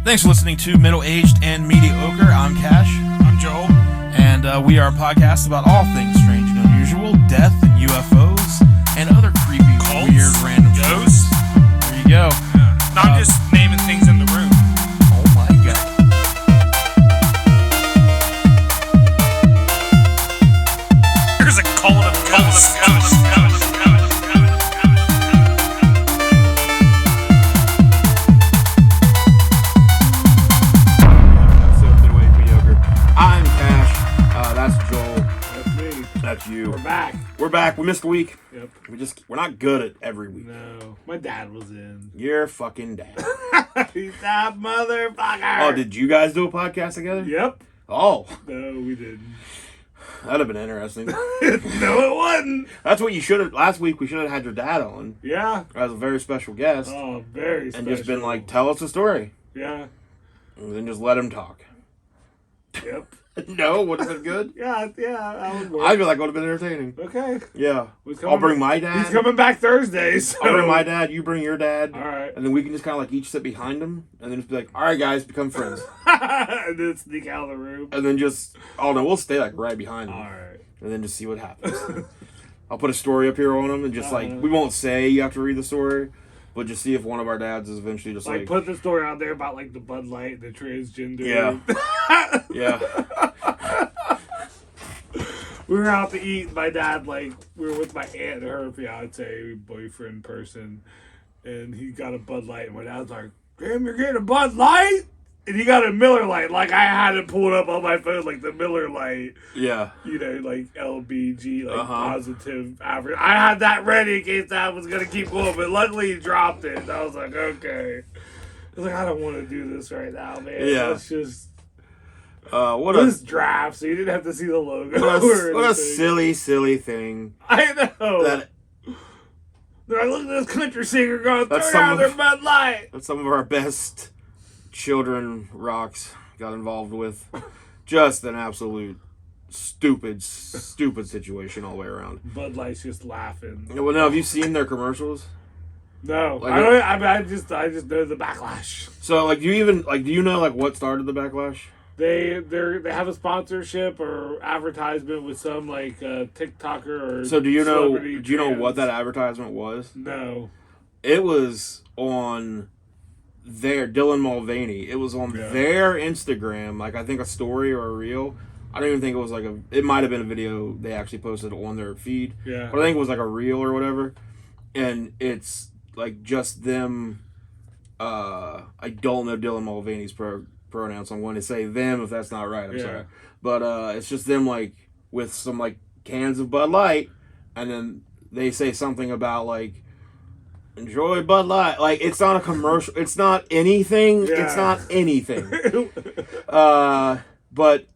Thanks for listening to Middle Aged and Mediocre. I'm Cash. I'm Joel. And we are a podcast about all things strange and unusual, death and UFOs, and other creepy, Cults, weird, random ghosts. There you go. Yeah. Not just naming things in the room. Oh my god. There's a cult of ghosts. I'm Cash. That's Joel. That's me. That's you. We're back. We missed a week. Yep. We're not good at every week. No. My dad was in. You're fucking dad. He's that motherfucker. Oh, did you guys do a podcast together? Yep. Oh. No, we didn't. That'd have been interesting. No, it wasn't. That's what you should have. Last week we should have had your dad on Yeah. as a very special guest. Oh, very special. And just been like, tell us a story. Yeah. And then just let him talk. Yep. No, would have been good. Yeah, that would work. I feel like it would have been entertaining. Okay. Yeah. I'll bring my dad. He's coming back Thursday, so. I'll bring my dad, you bring your dad. All right. And then we can just kind of like each sit behind him and then just be like, all right, guys, become friends. And then sneak out of the room. And then just, oh no, we'll stay like right behind him. All right. And then just see what happens. I'll put a story up here on him and just like, we won't say you have to read the story, but just see if one of our dads is eventually just like put the story out there about like the Bud Light, the transgender. Yeah. Yeah. We were out to eat. My dad, we were with my aunt and her fiance, boyfriend person, and he got a Bud Light. And my dad's like, "Damn, you're getting a Bud Light?" And he got a Miller Lite. Like, I had it pulled up on my phone, like the Miller Lite. Yeah. You know, like LBG, positive average. I had that ready in case that was going to keep going, but luckily he dropped it. And I was like, okay. I was like, I don't want to do this right now, man. Yeah. Let's just. What This draft, so you didn't have to see the logo. What a silly thing. I know. That They're like, look at this country singer going That's throw out some their of- Bud Light. that some of our best children rocks got involved with. Just an absolute stupid situation all the way around. Bud Light's just laughing. Well, no, have you seen their commercials? No, Like I just know the backlash. So, like, do you know, like, what started the backlash? They have a sponsorship or advertisement with some like TikToker or. So, do you know trans. what that advertisement was? No. It was on Dylan Mulvaney. It was on their Instagram, like I think a story or a reel. I don't even think it was it might have been a video they actually posted on their feed. Yeah. But I think it was like a reel or whatever. And it's like just them. I don't know Dylan Mulvaney's pronouns. I'm going to say them if that's not right. I'm sorry. But it's just them like with some like cans of Bud Light, and then they say something about like enjoy Bud Light. Like, it's not a commercial. It's not anything. Yeah. It's not anything. But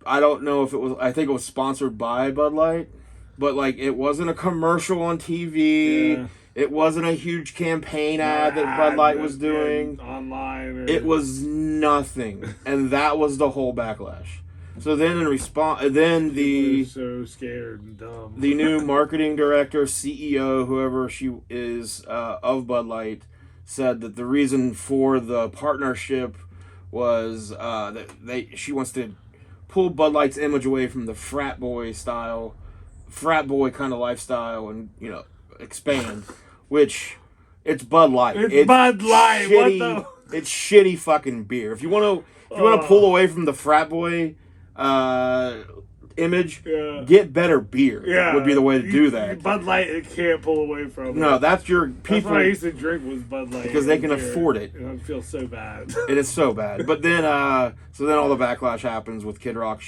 I don't know if it was. I think it was sponsored by Bud Light, but like it wasn't a commercial on TV. Yeah. It wasn't a huge campaign ad that Bud Light was doing. Online. It was nothing, and that was the whole backlash. So then in response, People are so scared and dumb. the new marketing director, CEO, whoever she is, of Bud Light, said that the reason for the partnership was that she wants to pull Bud Light's image away from the frat boy kind of lifestyle, and expand. Which it's Bud Light. It's Bud Light. Shitty, What the? It's shitty fucking beer. If you want to pull away from the frat boy image, get better beer. Yeah, would be the way to do that. Bud Light, it can't pull away from. No, it. that's your That's people. what I used to drink was Bud Light Because they can beer, afford it. And I feel so bad. It is so bad. But then, so then all the backlash happens with Kid Rock.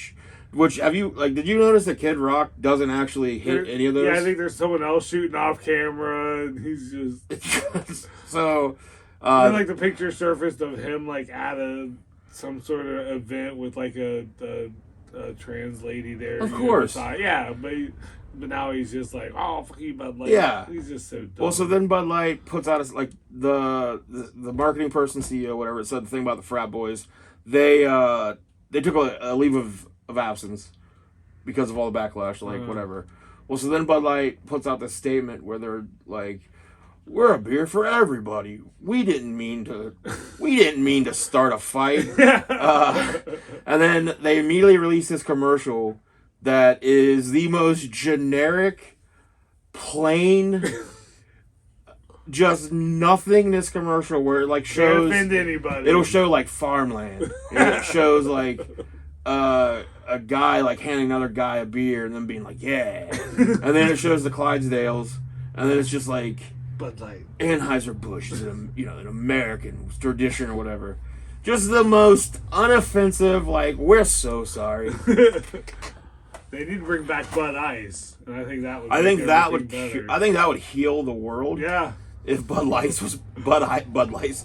Which did you notice that Kid Rock doesn't actually hit any of those? Yeah, I think there's someone else shooting off camera, and he's just. So. Then, like the picture surfaced of him like at some sort of event with like a trans lady there. Of course. Yeah, but now he's just like, oh, fuck you, Bud Light. Yeah. He's just so dumb. Well, so then Bud Light puts out the marketing person, CEO, whatever, it said the thing about the frat boys. They took a leave of absence because of all the backlash, whatever. Well, so then Bud Light puts out this statement where they're like, we're a beer for everybody. We didn't mean to start a fight. And then they immediately released this commercial that is the most generic, plain, just nothingness commercial where it like shows. Can't offend anybody. It'll show like farmland. And it shows like a guy like handing another guy a beer and then being like, yeah. And then it shows the Clydesdales, and then it's just like Bud Light. Anheuser-Busch is an American tradition or whatever. Just the most unoffensive, like, we're so sorry. They need to bring back Bud Ice, and I think that would. I think that would heal the world. Yeah. If Bud Light was Bud Light. Bud Light.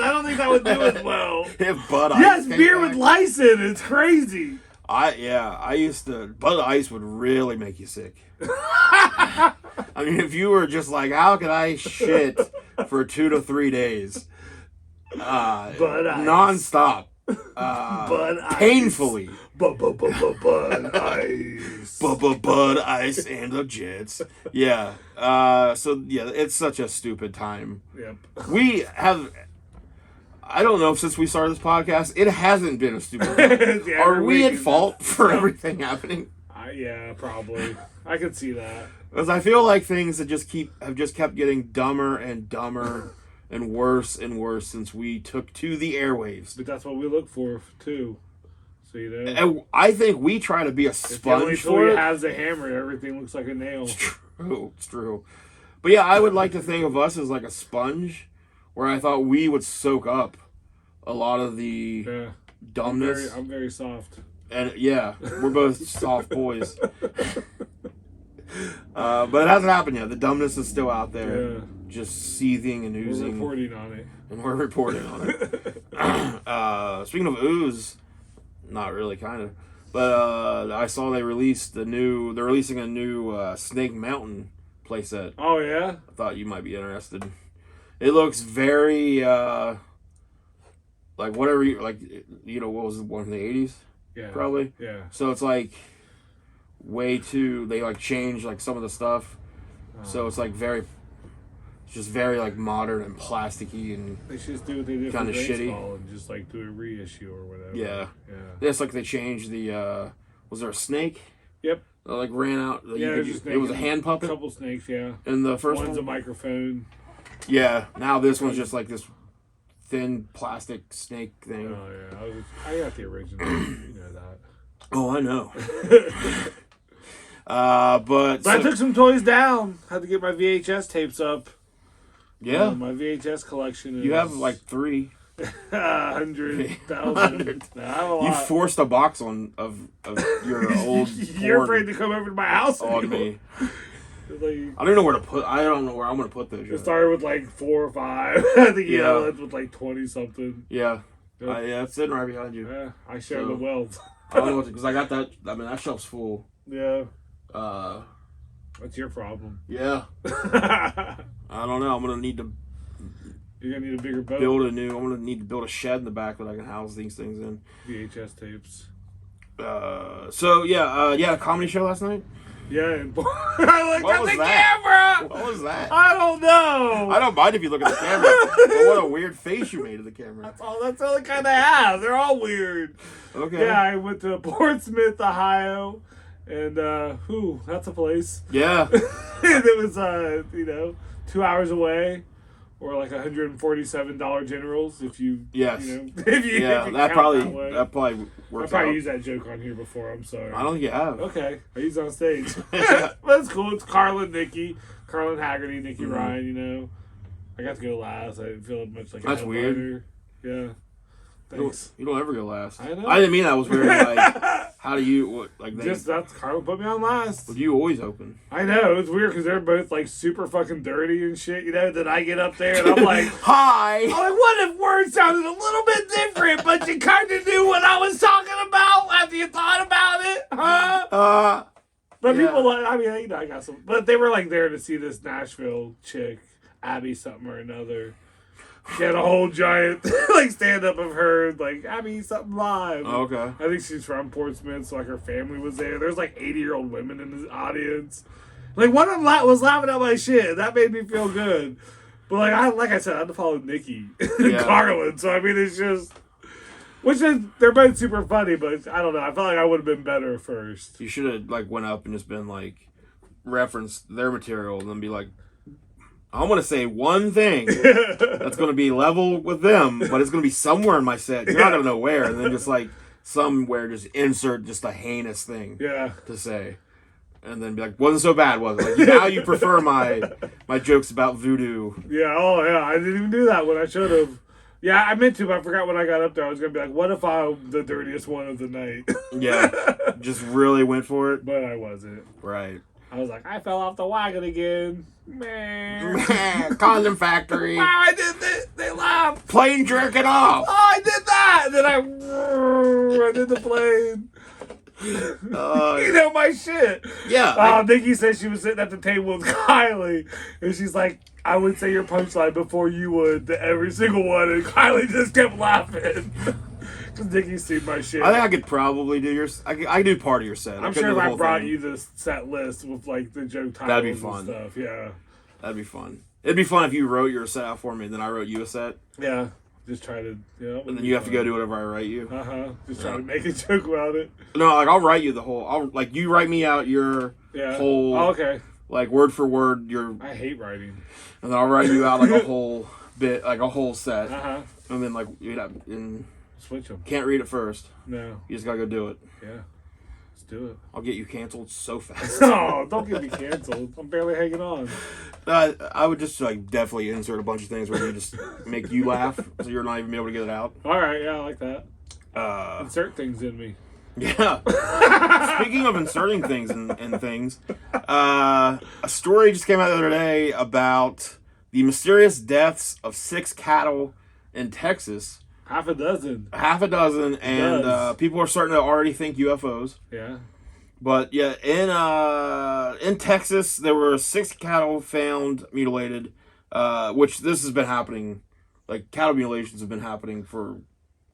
I don't think that would do as well. If Bud Ice. Yes, beer with lice in it. It's crazy. I used to. Bud Ice would really make you sick. I mean, if you were just like, how can I shit for 2 to 3 days? Bud Ice. Non-stop. Bud Ice. Painfully. Bud Ice. Bud Ice and the Jets. Yeah. So, yeah, it's such a stupid time. Yep. We have... I don't know if since we started this podcast, it hasn't been a stupid time. Yeah, Are we at fault for everything happening? Yeah, probably. I could see that. Because I feel like things have just kept getting dumber and dumber and worse since we took to the airwaves. But that's what we look for, too. So, you know. And I think we try to be a sponge for it. If he has the hammer, everything looks like a nail. It's true. But yeah, I would like to think of us as like a sponge, where I thought we would soak up a lot of the dumbness. I'm very soft. And yeah, we're both soft boys. But it hasn't happened yet. The dumbness is still out there, just seething and oozing. We're reporting on it. And we're reporting on it. Speaking of ooze, not really, kind of. But I saw they're releasing a new Snake Mountain playset. Oh, yeah? I thought you might be interested. It looks very, like whatever, what was the one from the 80s? Yeah. Probably. Yeah. So it's like way too, they like change like some of the stuff. So it's like just very like modern and plasticky and they should just do what they did kind of shitty and just like do a reissue or whatever. Yeah. It's like they changed the was there a snake? Yep. That like ran out. It was a hand puppet. A couple snakes, yeah. And the first one's a microphone. Yeah. Now this one's just like this thin plastic snake thing. Oh yeah, I got the original. You know that. Oh, I know. But I took some toys down. Had to get my VHS tapes up. Yeah, my VHS collection. Is you have like 3. 100,000. You forced a box of your old. You're afraid to come over to my house on me. Like, I don't know where I'm going to put those. It started with like 4 or 5. I think you know, with like 20 something. Yeah. Yeah, it's sitting right behind you. Yeah, I share the wealth. I don't know because I got that. I mean, that shelf's full. Yeah. That's your problem. Yeah. I don't know. I'm gonna need to. You're gonna need a bigger boat. I'm gonna need to build a shed in the back that I can house these things in. VHS tapes. So yeah, a comedy show last night. Yeah, and I looked at the camera. What was that? I don't know. I don't mind if you look at the camera. But what a weird face you made at the camera. That's all I kind of have. They're all weird. Okay. Yeah, I went to Portsmouth, Ohio, and that's a place. Yeah. And it was 2 hours away, or like $147 Generals if you. Yes. If you that probably works. I probably used that joke on here before. I'm sorry. I don't think you have. Okay, I used it on stage. That's cool. It's Carlin Haggerty, Nikki Ryan. I got to go last. I didn't feel much like. That's weird. Yeah. Thanks. You don't ever go last. I know. I didn't mean that was weird. Like, how do you that's Carlin put me on last. Well, you always open. I know, it's weird because they're both like super fucking dirty and shit. Then I get up there and I'm like, hi. I'm like, what if words sounded a little bit different, but you kind of knew what I was talking about after you thought about it, huh? But people I got some, but they were like there to see this Nashville chick, Abby something or another. She had a whole giant like stand up of her, like Abby something live. Oh, okay. I think she's from Portsmouth, so like her family was there. There's like 80-year-old women in the audience, Like, one of them was laughing at my shit. That made me feel good. But, like I said, I had to follow Nikki and Carlin. So, I mean, it's just... Which is... They're both super funny, but I don't know. I felt like I would have been better first. You should have, like, went up and just been, like, referenced their material and then be like, I'm going to say one thing that's going to be level with them, but it's going to be somewhere in my set. You're not going to know where. And then just, like, somewhere just insert just a heinous thing to say. And then be like, wasn't so bad, was it? Like, now you prefer my jokes about voodoo. Yeah, I didn't even do that when I should have. Yeah, I meant to, but I forgot when I got up there. I was going to be like, what if I'm the dirtiest one of the night? Yeah, just really went for it. But I wasn't. Right. I was like, I fell off the wagon again. Man. Condom factory. Wow, I did this. They laughed. Plane jerking off. Oh, I did that. And then I did the plane. You know my shit. Yeah. Nikki said she was sitting at the table with Kylie, and she's like, I would say your punchline before you would to every single one, and Kylie just kept laughing. Because Nikki's seen my shit. I think I could probably do yours. I could do part of your set. I'm sure if I brought you the set list with like the joke titles that'd be fun. And stuff, yeah. That'd be fun. It'd be fun if you wrote your set out for me, and then I wrote you a set. Yeah. Just try to, and then you have to go do whatever I write you. Just try to make a joke about it. No, like I'll write you the whole. You write me out your whole. Oh, okay. Like word for word, I hate writing. And then I'll write you out like a whole bit, like a whole set. And then and switch them. Can't read it first. No. You just gotta go do it. Yeah. Let's do it. I'll get you canceled so fast. No, don't get me canceled. I'm barely hanging on. I would just definitely insert a bunch of things where you just make you laugh, so you're not even able to get it out. All right, yeah, I like that. Insert things in me. Yeah. Speaking of inserting things in things, a story just came out the other day about the mysterious deaths of 6 cattle in Texas. Half a dozen, and people are starting to already think UFOs. Yeah. But yeah, in Texas, there were 6 cattle found mutilated, which this has been happening. Like, cattle mutilations have been happening for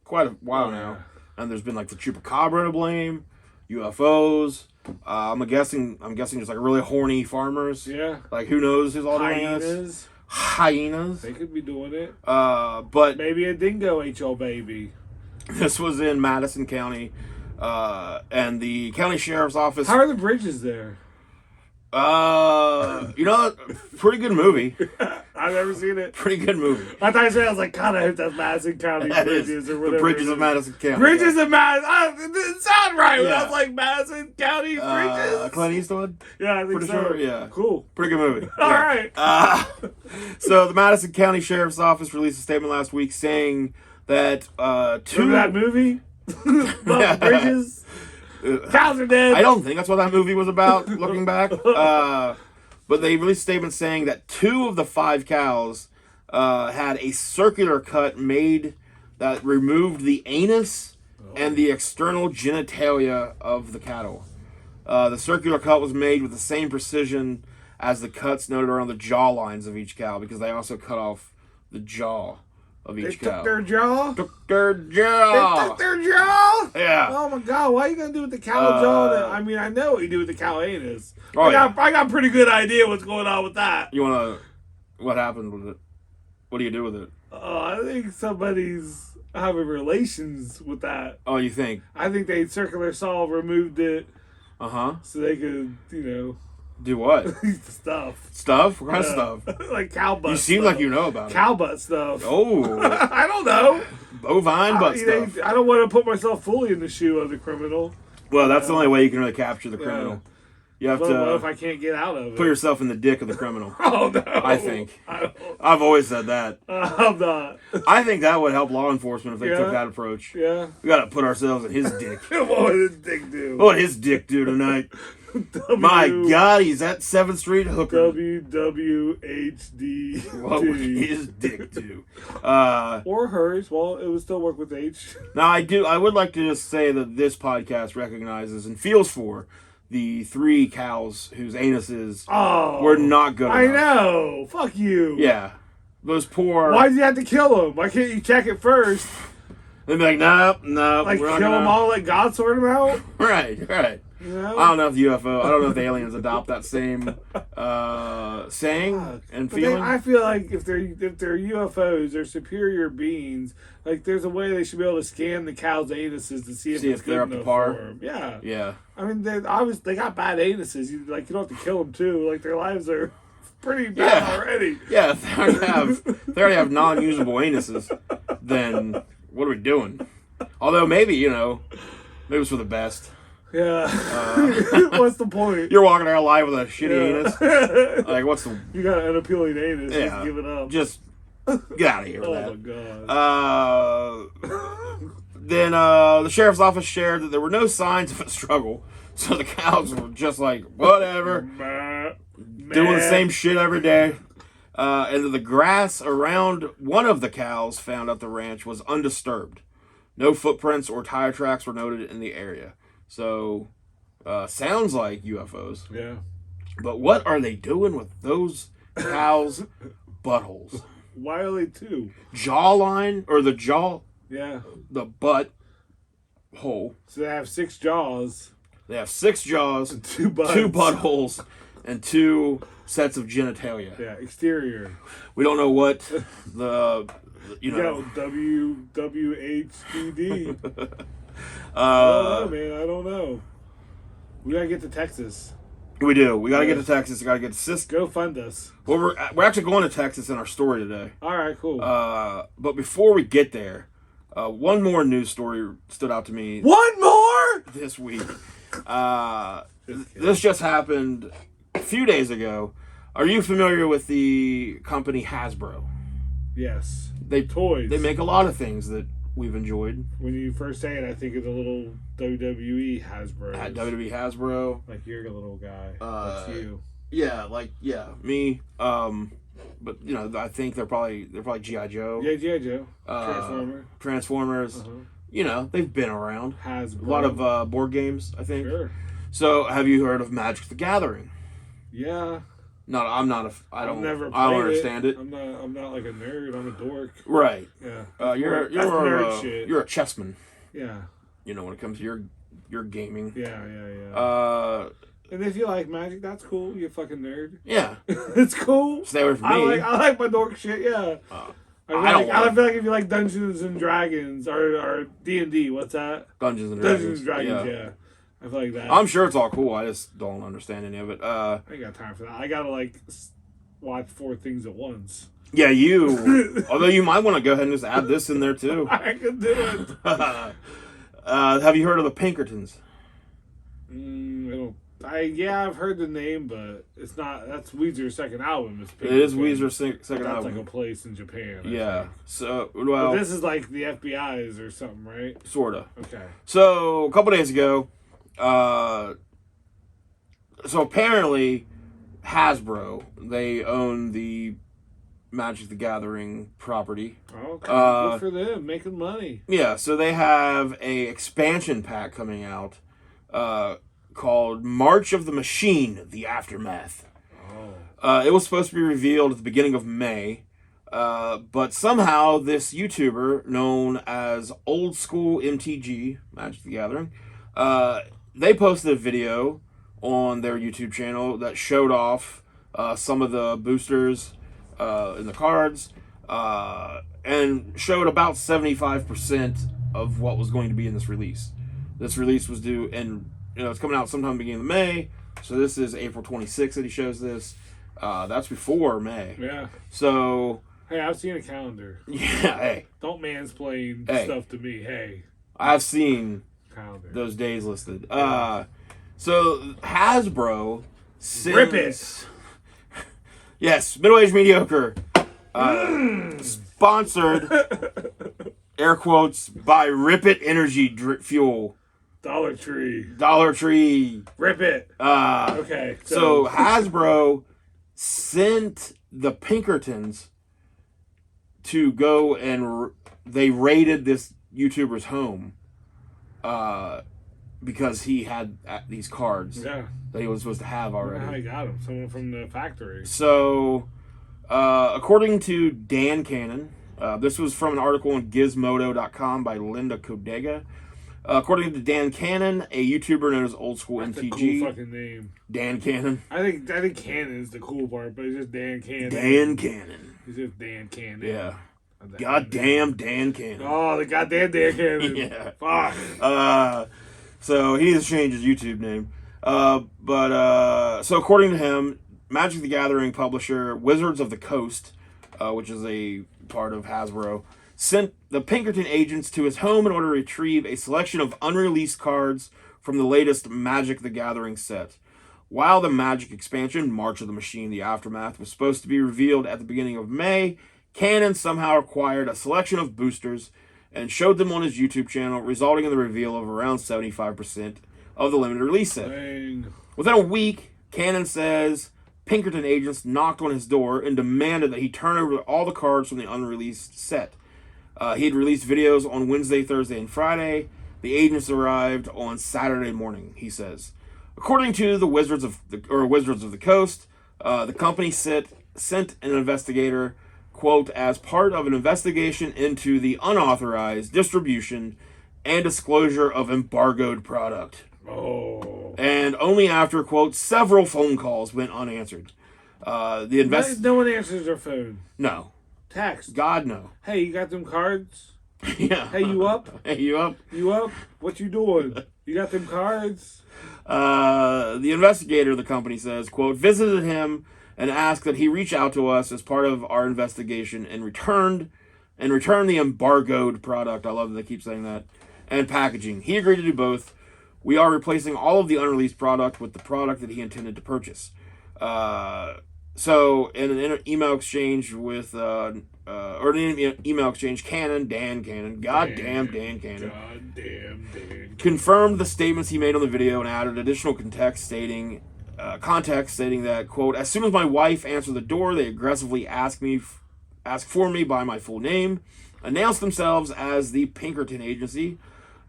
quite a while now. And there's been like the chupacabra to blame, UFOs. I'm guessing just like really horny farmers. Yeah. Like, who knows who's all doing this? Hyenas. They could be doing it. But maybe a dingo ate your baby. This was in Madison County. And the county sheriff's office. How are the bridges there? Pretty good movie. I've never seen it. Pretty good movie. I thought you said, I was like, God, I hope that's Madison County bridges or whatever. The bridges of Madison County. Bridges of Madison. It didn't sound right when I was like, Madison County bridges. Clint Eastwood? Yeah, I think pretty so. Sure, yeah. Cool. Pretty good movie. All right. So the Madison County Sheriff's Office released a statement last week saying that Remember that movie? Love Bridges? Cows are dead. I don't think that's what that movie was about, looking back. But they released a statement saying that 2 of the 5 cows had a circular cut made that removed the anus and the external genitalia of the cattle. The circular cut was made with the same precision as the cuts noted around the jaw lines of each cow, because they also cut off the jaw of each cow. Took their jaw? Took their jaw. They took their jaw? Yeah. Oh my God, what are you going to do with the cow jaw? I mean, I know what you do with the cow anus. Oh, I got a pretty good idea what's going on with that. You want to... What happened with it? What do you do with it? I think somebody's having relations with that. Oh, you think? I think they circular saw removed it. Uh-huh. So they could, do what? Stuff. Stuff? What kind of stuff? Like cow butt. You seem like you know about it. Cow butt stuff. Oh. I don't know. Bovine butt stuff. I don't want to put myself fully in the shoe of the criminal. Well, that's the only way you can really capture the criminal. You have to. What if I can't get out of it? Put yourself in the dick of the criminal. Oh no! I think. I've always said that. I'm not. I think that would help law enforcement if they took that approach. Yeah. We got to put ourselves in his dick. What would his dick do? What would his dick do tonight? My God, he's at 7th Street hooker. WWHD. What would his dick do? Or hers. Well, it would still work with H. Now, I would like to just say that this podcast recognizes and feels for the 3 cows whose anuses were not good enough. I know. Fuck you. Yeah. Those poor... Why did you have to kill them? Why can't you check it first? They'd be like, no. Like, kill them all, let God sort them out? Right. You know? I don't know if UFO. I don't know if the aliens adopt that same saying and feeling. I feel like if they're UFOs, they're superior beings. Like there's a way they should be able to scan the cow's anuses to see if they're up to par. For 'em. Yeah. Yeah. I mean, they got bad anuses. You don't have to kill them too. Like their lives are pretty bad already. Yeah, if they already have non-usable anuses, then what are we doing? Although maybe maybe it's for the best. Yeah. What's the point? You're walking around alive with a shitty anus. Like, what's the? You got an unappealing anus. Yeah. Just give it up. Just get out of here with that. Oh my god. Then the sheriff's office shared that there were no signs of a struggle, so the cows were just like whatever, doing the same shit every day. And the grass around one of the cows found at the ranch was undisturbed. No footprints or tire tracks were noted in the area. So, sounds like UFOs. Yeah. But what are they doing with those cows' buttholes? Why are they two? Jawline, or the jaw, Yeah. the butt hole. So they have 6 jaws. They have 6 jaws, And 2 butts. 2 buttholes, and 2 sets of genitalia. Yeah, exterior. We don't know what the, WHDD. I don't know, man. I don't know. We gotta get to Texas. We do. We gotta get to Texas. We gotta get to Cisco. Go fund us. Well, we're actually going to Texas in our story today. All right, cool. But before we get there, one more news story stood out to me. One more This week. This just happened a few days ago. Are you familiar with the company Hasbro? Yes. Toys. They make a lot of things that we've enjoyed. When you first say it, I think of the little WWE Hasbro. At WWE Hasbro. Like you're a little guy. That's you. Yeah, me. But I think they're probably G.I. Joe. Yeah, G.I. Joe. Transformers. They've been around. Hasbro. A lot of board games, I think. Sure. So, have you heard of Magic the Gathering? Yeah. No, I'm not I don't understand it. I'm not like a nerd. I'm a dork. Right. Yeah. You're nerd shit. You're a chessman. Yeah. When it comes to your gaming. Yeah. And if you like Magic, that's cool. You fucking nerd. Yeah. It's cool. Stay away from me. I like my dork shit. Yeah. I feel like if you like Dungeons and Dragons or D&D, what's that? Dungeons and Dragons. Yeah. I feel like that. I'm sure it's all cool. I just don't understand any of it. I ain't got time for that. I gotta watch 4 things at once. Yeah, you. Although you might want to go ahead and just add this in there too. I can do it. Have you heard of the Pinkertons? I've heard the name, but it's not. That's Weezer's second album. It is Weezer's second album. That's like a place in Japan. I think. So but this is like the FBI's or something, right? Sorta. Okay. So a couple days ago, so apparently Hasbro, they own the Magic the Gathering property. Okay. Good for them, making money. Yeah, so they have a expansion pack coming out called March of the Machine: The Aftermath. It was supposed to be revealed at the beginning of May, but somehow this YouTuber known as Old School MTG, Magic the Gathering, they posted a video on their YouTube channel that showed off some of the boosters in the cards and showed about 75% of what was going to be in this release. This release was due, and it's coming out sometime beginning of May, so this is April 26th that he shows this. That's before May. Yeah. So... Hey, I've seen a calendar. Yeah, hey. Don't mansplain stuff to me, hey. I've seen calendar. Those days listed. So Hasbro sends... Rip it! Yes, middle-aged mediocre. Sponsored, air quotes, by Rip It Energy Fuel. Dollar Tree. Rip it. Okay. So Hasbro sent the Pinkertons to go and they raided this YouTuber's home because he had these cards that he was supposed to have already. I got them. Someone from the factory. So, according to Dan Cannon, this was from an article on Gizmodo.com by Linda Codega. According to Dan Cannon, a YouTuber known as Old School That's MTG. a cool fucking name. Dan Cannon. I think Cannon is the cool part, but it's just Dan Cannon. Dan Cannon. It's just Dan Cannon. Yeah. Goddamn Dan Cannon. Oh, the goddamn Dan Cannon. Yeah. Fuck. So he needs to change his YouTube name. So according to him, Magic the Gathering publisher Wizards of the Coast, which is a part of Hasbro, sent the Pinkerton agents to his home in order to retrieve a selection of unreleased cards from the latest Magic the Gathering set. While the Magic expansion, March of the Machine, The Aftermath, was supposed to be revealed at the beginning of May, Cannon somehow acquired a selection of boosters and showed them on his YouTube channel, resulting in the reveal of around 75% of the limited release set. Dang. Within a week, Cannon says Pinkerton agents knocked on his door and demanded that he turn over all the cards from the unreleased set. He had released videos on Wednesday, Thursday, and Friday. The agents arrived on Saturday morning, he says. According to the Wizards of the Coast, the company sent an investigator, quote, as part of an investigation into the unauthorized distribution and disclosure of embargoed product. Oh. And only after, quote, several phone calls went unanswered. No one answers their phone. No. Text. God, no. Hey, you got them cards? Yeah. Hey, you up? Hey, you up? You up? What you doing? You got them cards? The investigator, the company says, quote, visited him and asked that he reach out to us as part of our investigation and return the embargoed product. I love that they keep saying that. And packaging. He agreed to do both. We are replacing all of the unreleased product with the product that he intended to purchase. So in an email exchange with Dan Cannon, goddamn Dan Cannon, confirmed the statements he made on the video and added additional context stating that, quote, as soon as my wife answered the door, they aggressively asked for me by my full name, announced themselves as the Pinkerton Agency,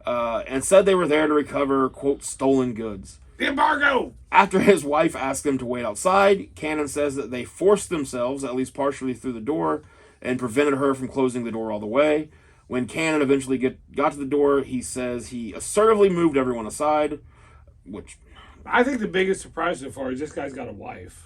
and said they were there to recover, quote, stolen goods. The embargo! After his wife asked them to wait outside, Cannon says that they forced themselves, at least partially, through the door and prevented her from closing the door all the way. When Cannon eventually got to the door, he says he assertively moved everyone aside, which... I think the biggest surprise so far is this guy's got a wife.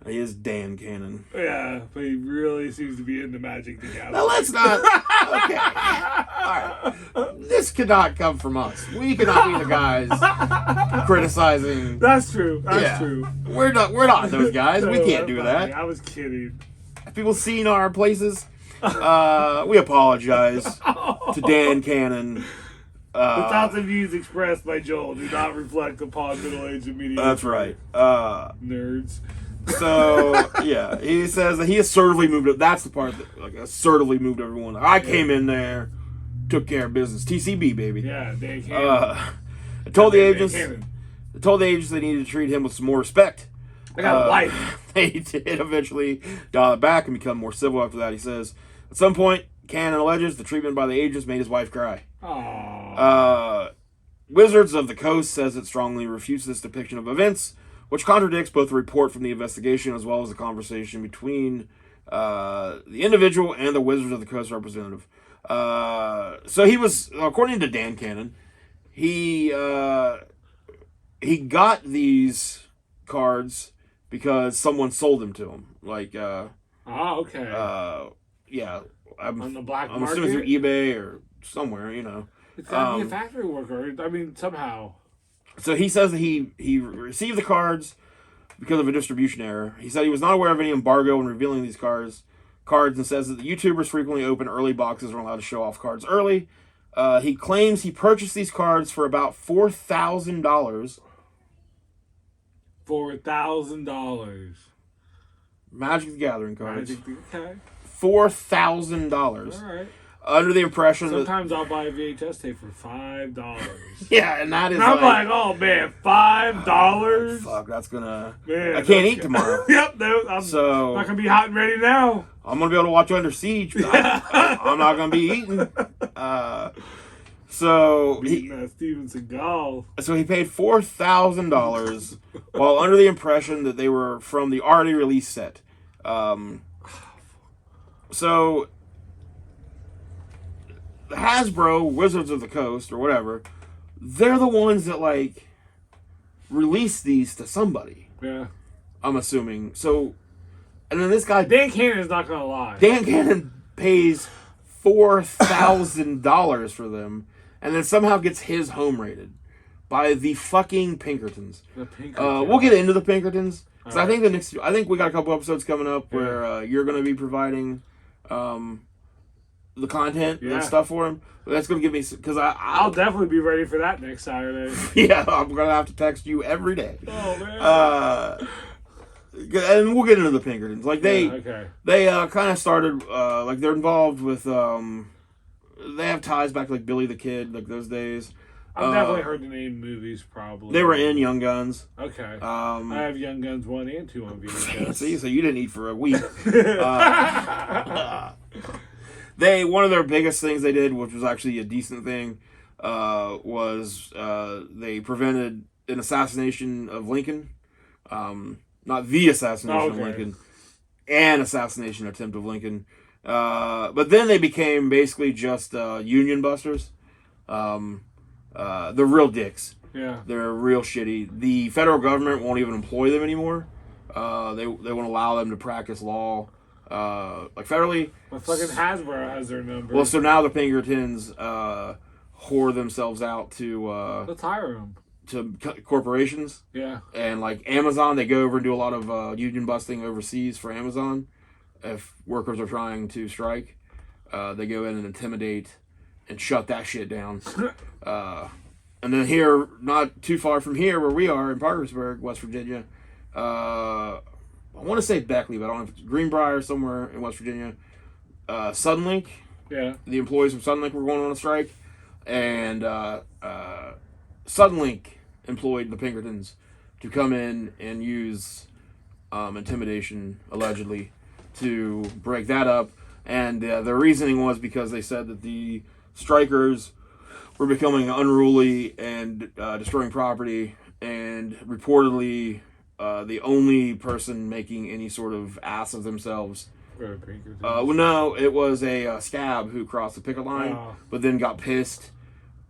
He is Dan Cannon. Yeah, but he really seems to be into Magic the Gathering. Now let's not... Okay. All right. This could not come from us. We cannot be the guys criticizing... That's true. That's true. We're not those guys. We can't do that. I was kidding. Have people seen our places? We apologize to Dan Cannon. The thoughts and views expressed by Joel do not reflect upon middle-aged media. That's right. Nerds. So, yeah, he says that he assertively moved it. That's the part that, like, assertively moved everyone. I came in there, took care of business. TCB, baby. Yeah, Dan Cannon. Told the agents they needed to treat him with some more respect. I got a wife. They did eventually dial it back and become more civil after that. He says, at some point, Cannon alleges the treatment by the agents made his wife cry. Aww. Wizards of the Coast says it strongly refutes this depiction of events, which contradicts both the report from the investigation as well as the conversation between the individual and the Wizards of the Coast representative. So he was, according to Dan Cannon, he got these cards because someone sold them to him. Like, okay. Yeah. On the black I'm market? assuming through eBay or somewhere, you know. It's got to be a factory worker. I mean, somehow. So he says that he received the cards because of a distribution error. He said he was not aware of any embargo in revealing these cards, and says that the YouTubers frequently open early boxes and are allowed to show off cards early. He claims he purchased these cards for about $4,000. $4,000. Magic the Gathering cards. Okay. $4,000. All right. Under the impression sometimes I'll buy a VHS tape for $5. Yeah, and that is. And I'm like, oh man, $5. Fuck, that's gonna. Man, I can't eat tomorrow. Yep, no, I'm not gonna be hot and ready now. I'm gonna be able to watch Under Siege, but I'm not gonna be eating. So Steven Seagal. So he paid $4,000 while under the impression that they were from the already released set. So Hasbro, Wizards of the Coast, or whatever, they're the ones that, like, release these to somebody. Yeah. I'm assuming. So, and then this guy... Dan Cannon's not going to lie. Dan Cannon pays $4,000 for them, and then somehow gets his home rated by the fucking Pinkertons. The Pinkertons. We'll get into the Pinkertons. So Right. I think we got a couple episodes coming up where you're going to be providing the content and stuff for him. That's going to give me, because I'll definitely be ready for that next Saturday. Yeah, I'm going to have to text you every day. Oh man. And we'll get into the Pinkertons. Like they kind of started like they're involved with they have ties back to like Billy the Kid, like those days. I've definitely heard the name movies. Probably they were in Young Guns. Okay. I have Young Guns 1 and 2 on VHS. See, so you didn't eat for a week. One of their biggest things they did, which was actually a decent thing, was they prevented an assassination of Lincoln. Not the assassination of Lincoln, an assassination attempt of Lincoln. But then they became basically just union busters. They're real dicks. Yeah. They're real shitty. The federal government won't even employ them anymore. They won't allow them to practice law like federally. But fucking Hasbro has their number. Well, so now the Pinkertons whore themselves out to let's hire them. To corporations. Yeah. And like Amazon, they go over and do a lot of union busting overseas for Amazon. If workers are trying to strike, they go in and intimidate and shut that shit down. And then here, not too far from here, where we are in Parkersburg, West Virginia, I want to say Beckley, but I don't know if it's Greenbrier, somewhere in West Virginia. Suddenlink, the employees from Suddenlink were going on a strike, and Suddenlink employed the Pinkertons to come in and use intimidation, allegedly, to break that up. And their reasoning was because they said that the strikers were becoming unruly and destroying property, and reportedly the only person making any sort of ass of themselves. Well, no, it was a scab who crossed the picket line, but then got pissed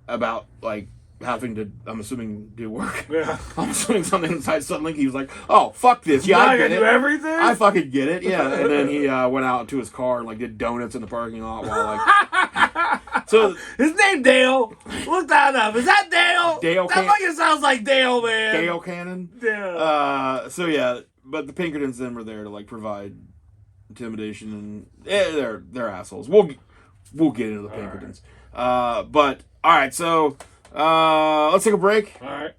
about like having to, I'm assuming, do work. Yeah. I'm assuming something inside Suddenlink. He was like, "Oh, fuck this! Yeah, I get it. Do everything. I fucking get it." Yeah, and then he went out to his car and like did donuts in the parking lot while like. So his name Dale. Look that up. Is that Dale? Dale. That fucking sounds like Dale, man. Dale Cannon. Yeah. So yeah, but the Pinkertons then were there to like provide intimidation, and they're assholes. We'll get into the Pinkertons. Right. But all right, so let's take a break. All right.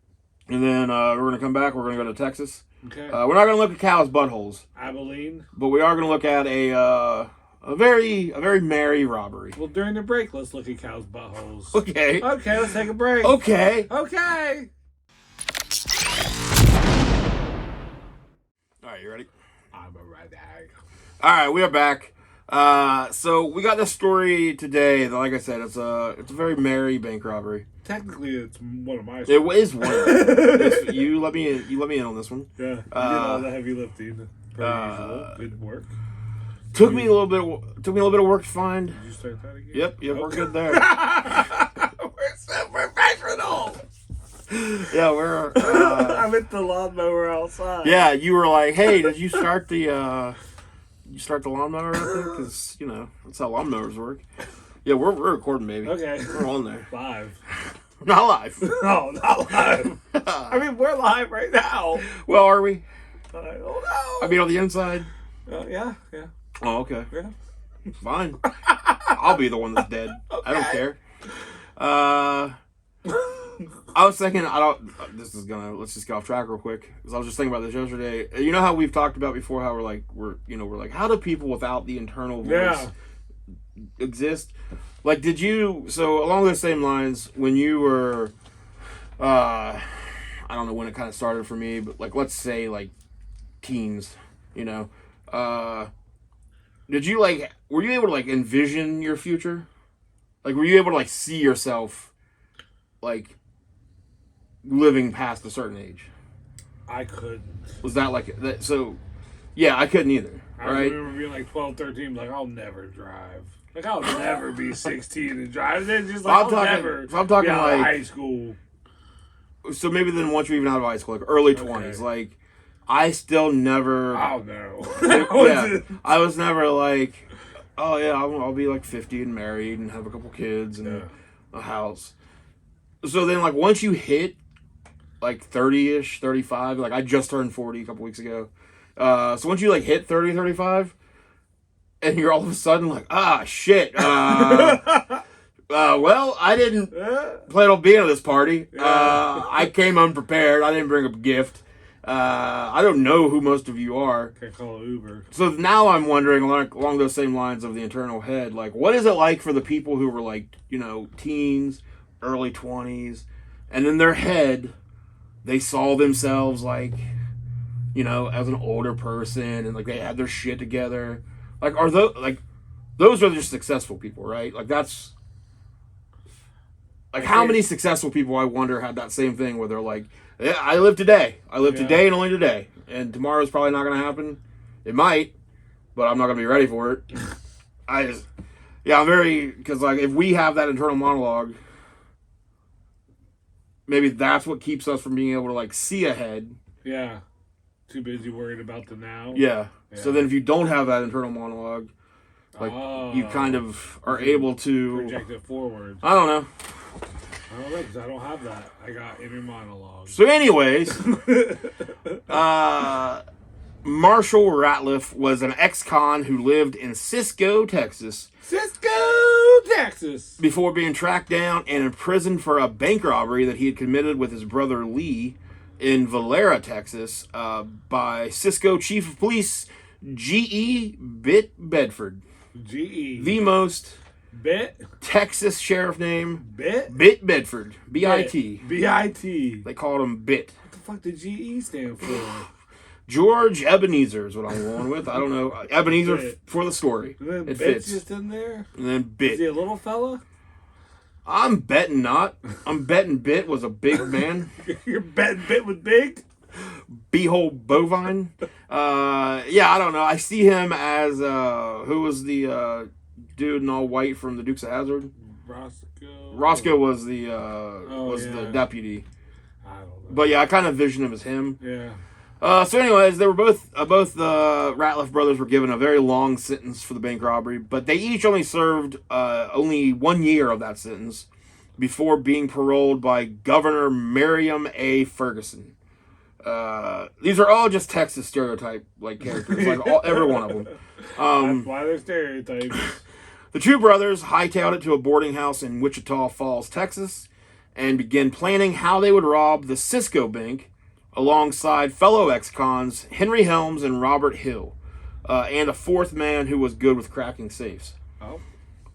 And then we're gonna come back. We're gonna go to Texas. Okay. We're not gonna look at cows' buttholes. Abilene. But we are gonna look at a very merry robbery. Well, during the break, let's look at cows' buttholes. Okay. Okay, let's take a break. Okay. Okay. All right, you ready? I'm a red hag. All right, we are back. So we got this story today that, like I said, it's a very merry bank robbery. Technically, it's one of my stories. It is one. You let me in on this one. Yeah, you did all the heavy lifting. Per usual. Good work. Took me a little bit of work to find. Did you start that again? Yep, okay. We're good there. We're so professional. Yeah, we're. I'm at the lawnmower outside. Yeah, you were like, "Hey, did you start the lawnmower?" Because that's how lawnmowers work. Yeah, we're recording, baby. Okay, we're on there. Live. Not live. No, not live. I mean, we're live right now. Well, are we? I don't know. I mean, on the inside. Yeah. Oh, okay. Yeah. Fine. I'll be the one that's dead. Okay. I don't care. I was thinking, let's just get off track real quick, because I was just thinking about this yesterday. You know how we've talked about before how we're like, how do people without the internal voice exist? Like, so along those same lines, when you were, I don't know when it kind of started for me, but like, let's say like teens, were you able to like envision your future? Like, were you able to like see yourself like living past a certain age? I couldn't. Was that like that? So, yeah, I couldn't either. I right? remember being like 12, 13, like, I'll never drive. Like, I'll never be 16 and drive. Then just I'm like, talking- never if I'm talking be out of like- high school. So maybe then once you're even out of high school, like early 20s, like I still never. Oh, no. Yeah, I was never like, oh yeah, I'll be like 50 and married and have a couple kids and a house. So then, like once you hit like 30ish, 35, like I just turned 40 a couple weeks ago. So once you like hit 30, 35, and you're all of a sudden like, ah, shit. Well, I didn't plan on being at this party. I came unprepared. I didn't bring a gift. I don't know who most of you are. Can't call it Uber. So now I'm wondering, like, along those same lines of the internal head, like, what is it like for the people who were like, you know, teens, early 20s, and in their head, they saw themselves like, you know, as an older person, and like they had their shit together. Like, are those are just successful people, right? Like that's. Like, how many successful people, I wonder, had that same thing where they're like, yeah, I live today. I live today and only today. And tomorrow's probably not going to happen. It might, but I'm not going to be ready for it. I'm very, because, like, if we have that internal monologue, maybe that's what keeps us from being able to, like, see ahead. Yeah. Too busy worried about the now. Yeah. So then if you don't have that internal monologue, like, you kind of are able to... project it forward. I don't know. I don't know, because I don't have that. I got inner monologue. So anyways, Marshall Ratliff was an ex-con who lived in Cisco, Texas. Cisco, Texas! Before being tracked down and imprisoned for a bank robbery that he had committed with his brother Lee in Valera, Texas, by Cisco Chief of Police G.E. Bitt Bedford. G.E. The most... Bit? Texas sheriff name. Bit? Bitt Bedford. B-I-T. B-I-T. They called him Bit. What the fuck did G.E. stand for? George Ebenezer is what I'm going with. I don't know. Ebenezer Bit. For the story. And then It Bit's fits. just in there? And then Bit. Is he a little fella? I'm betting not. I'm betting Bit was a big man. You're betting Bit was big? Beehole bovine. Yeah, I don't know. I see him as, who was the dude in all white from the Dukes of Hazzard? Roscoe was the the deputy. I don't know. But yeah, I kind of vision him as him. Yeah. So anyways, they were both the Ratliff brothers were given a very long sentence for the bank robbery, but they each only served only 1 year of that sentence before being paroled by Governor Miriam A. Ferguson. These are all just Texas stereotype like characters, like every one of them. That's why they're stereotypes. The two brothers hightailed it to a boarding house in Wichita Falls, Texas, and began planning how they would rob the Cisco Bank alongside fellow ex-cons Henry Helms and Robert Hill, and a fourth man who was good with cracking safes. Oh.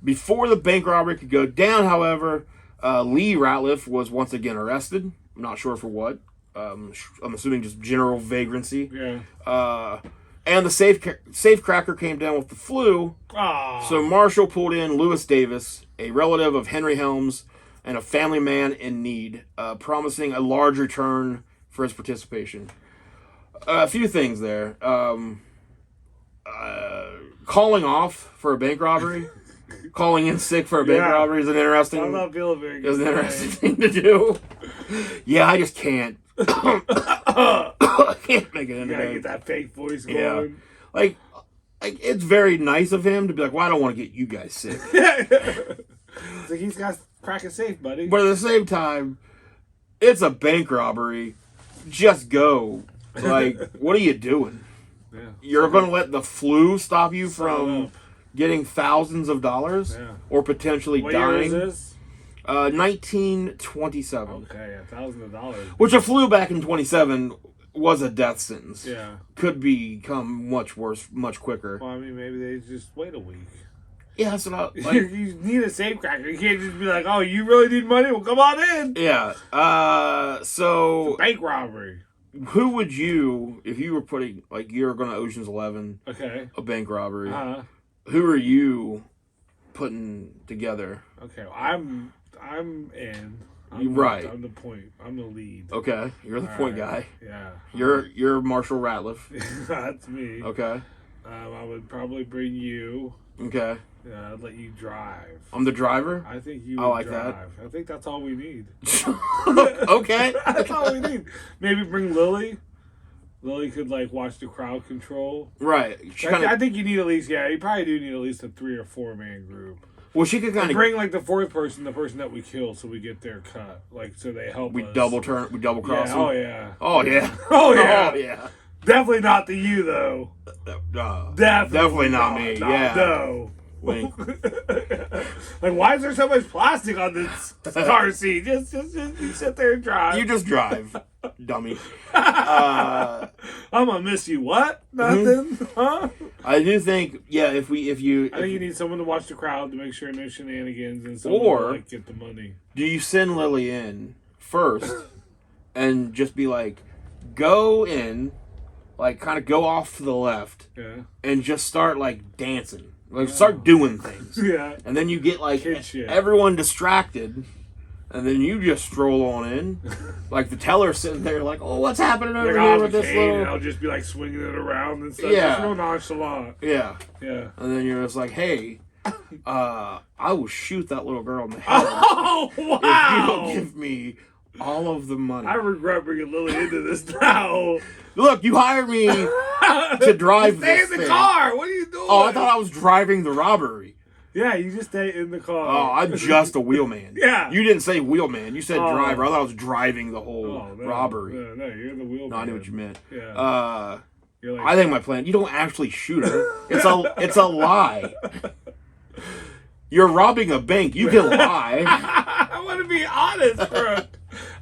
Before the bank robbery could go down, however, Lee Ratliff was once again arrested. I'm not sure for what. I'm assuming just general vagrancy. Yeah. And the safe cracker came down with the flu. Aww. So Marshall pulled in Lewis Davis, a relative of Henry Helms and a family man in need, promising a large return for his participation. A few things there. Calling off for a bank robbery, calling in sick for a bank robbery is an interesting. I'm not feeling very good. Is an interesting thing to do. Yeah, I just can't. I can't make it You into gotta that. get that fake voice going. Yeah. Like it's very nice of him to be like, well, I don't want to get you guys sick. It's like he's got cracking safe, buddy. But at the same time, it's a bank robbery. Just go. Like, what are you doing? Yeah. You're going to let the flu stop you Sign from up. getting thousands of dollars Yeah. or potentially What year is dying? this? 1927. Okay, $1,000. Which a flu back in 27 was a death sentence. Yeah. Could become much worse, much quicker. Well, I mean, maybe they just wait a week. Yeah, that's what I... You need a safe cracker. You can't just be like, oh, you really need money? Well, come on in. Yeah. So... Bank robbery. Who would you, if you were putting, like, you're going to Ocean's 11, Okay. a bank robbery, Uh-huh. who are you putting together? Okay, well, I'm in. Right. I'm the point. I'm the lead. Okay, you're the point guy. Yeah. You're Marshall Ratliff. That's me. Okay. I would probably bring you. Okay. Yeah, I'd let you drive. I'm the driver? I think you I would like drive. that. I think that's all we need. Okay. That's all we need. Maybe bring Lily. Lily could, like, watch the crowd control. Right. I think you need at least, you probably do need at least a 3 or 4 man group. Well, she could kind of bring, like, the fourth person, the person that we kill, so we get their cut. Like, so they help us. We double cross them. Oh, yeah. Oh, yeah. Oh, yeah. Oh, yeah. Definitely not the you, though. Definitely not me. Yeah. No. Wink. Like, why is there so much plastic on this car seat? Just you sit there and drive. You just drive, dummy. I'm gonna miss you. What? Nothing? Huh? I do think, if you. I think you need someone to watch the crowd to make sure no shenanigans and someone to, like, get the money. Do you send Lily in first and just be like, go in, like, kind of go off to the left, and just start, like, dancing. Like, start doing things. Yeah. And then you get, like, everyone distracted, and then you just stroll on in. Like, the teller's sitting there like, oh, what's happening over here with this little... And I'll just be, like, swinging it around and stuff. Yeah. It's real nonchalant. Yeah. Yeah. And then you're just like, hey, I will shoot that little girl in the head. Oh, wow! If you don't give me all of the money. I regret bringing Lily into this now. Look, you hired me to drive this Stay in the thing. car. What are you doing? Oh, I thought I was driving the robbery. Yeah, you just stay in the car. Oh, I'm just a wheelman. Yeah. You didn't say wheelman. You said driver. I thought I was driving the whole robbery. No, you're the wheelman. No, I knew what you meant. Yeah. You're like, I think my plan. You don't actually shoot her. It's a lie. You're robbing a bank. You can lie. I want to be honest, bro.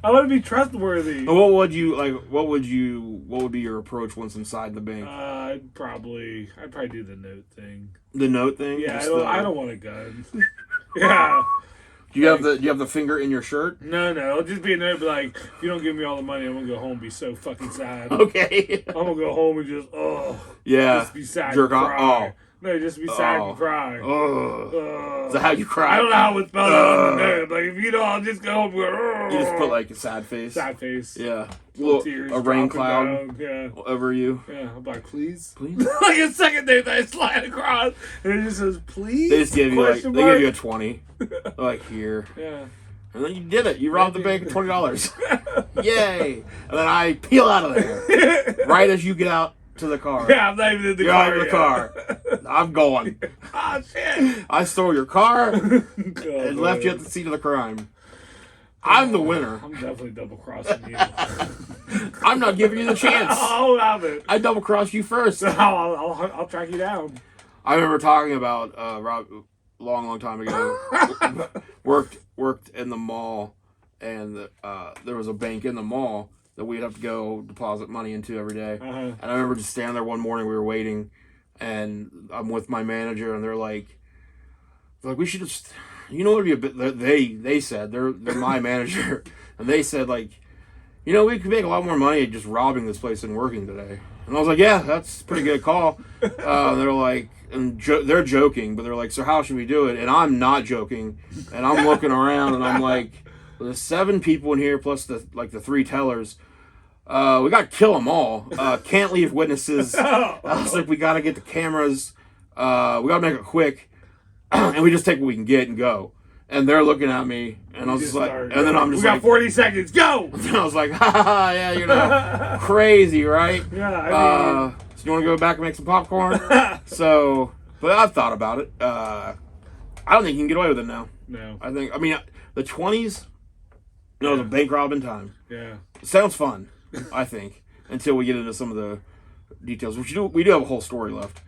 I want to be trustworthy. What would you like? What would be your approach once inside the bank? I'd probably do the note thing. The note thing? Yeah, I don't want a gun. Yeah. Do you have the finger in your shirt? No, it'll just be a note. Be like, if you don't give me all the money, I'm gonna go home and be so fucking sad. Okay. I'm gonna go home and just just be sad. Jerk and off. cry. Oh. No, just be sad and cry. Is that how you cry? I don't know how it's spelled out on the note. Like, if you don't, I'll just go home and go, You just put, like, a sad face. Sad face. Yeah. Little tears. A rain cloud. Down. Yeah. Over you. Yeah. I'm like, please? Please? Like a second day that I slide across. And it just says, please? They just give you, like, they give you a 20. Like, here. Yeah. And then you did it. You robbed the bank with $20. Yay. And then I peel out of there. Right as you get out to the car. Yeah, I'm not even in the You're car. out of the car. I'm going. Oh, shit. I stole your car and and left you at the scene of the crime. I'm the winner. I'm definitely double crossing you. I'm not giving you the chance. I'll have it. I double crossed you first. I'll track you down. I remember talking about Rob long time ago. worked in the mall, and there was a bank in the mall that we'd have to go deposit money into every day. And I remember just standing there one morning, we were waiting, and I'm with my manager, and they're like we should just, you know, it'd be a bit. They said they're my manager, and they said, like, you know, we could make a lot more money just robbing this place than working today. And I was like, yeah, that's a pretty good call. They're like, and they're joking, but they're like, so how should we do it? And I'm not joking, and I'm looking around, and I'm like, there's 7 people in here plus the 3 tellers. We got to kill them all. Can't leave witnesses. I was like, we got to get the cameras. We got to make it quick. And we just take what we can get and go. And they're looking at me. And I was just like, and then I'm just like, we got 40 seconds. Go! And I was like, ha, yeah, you know, crazy, right? Yeah, I mean. So you want to go back and make some popcorn? So, but I've thought about it. I don't think you can get away with it now. No. I mean, the 20s, the bank robbing time. Yeah. It sounds fun. I think, until we get into some of the details, which we do have a whole story left.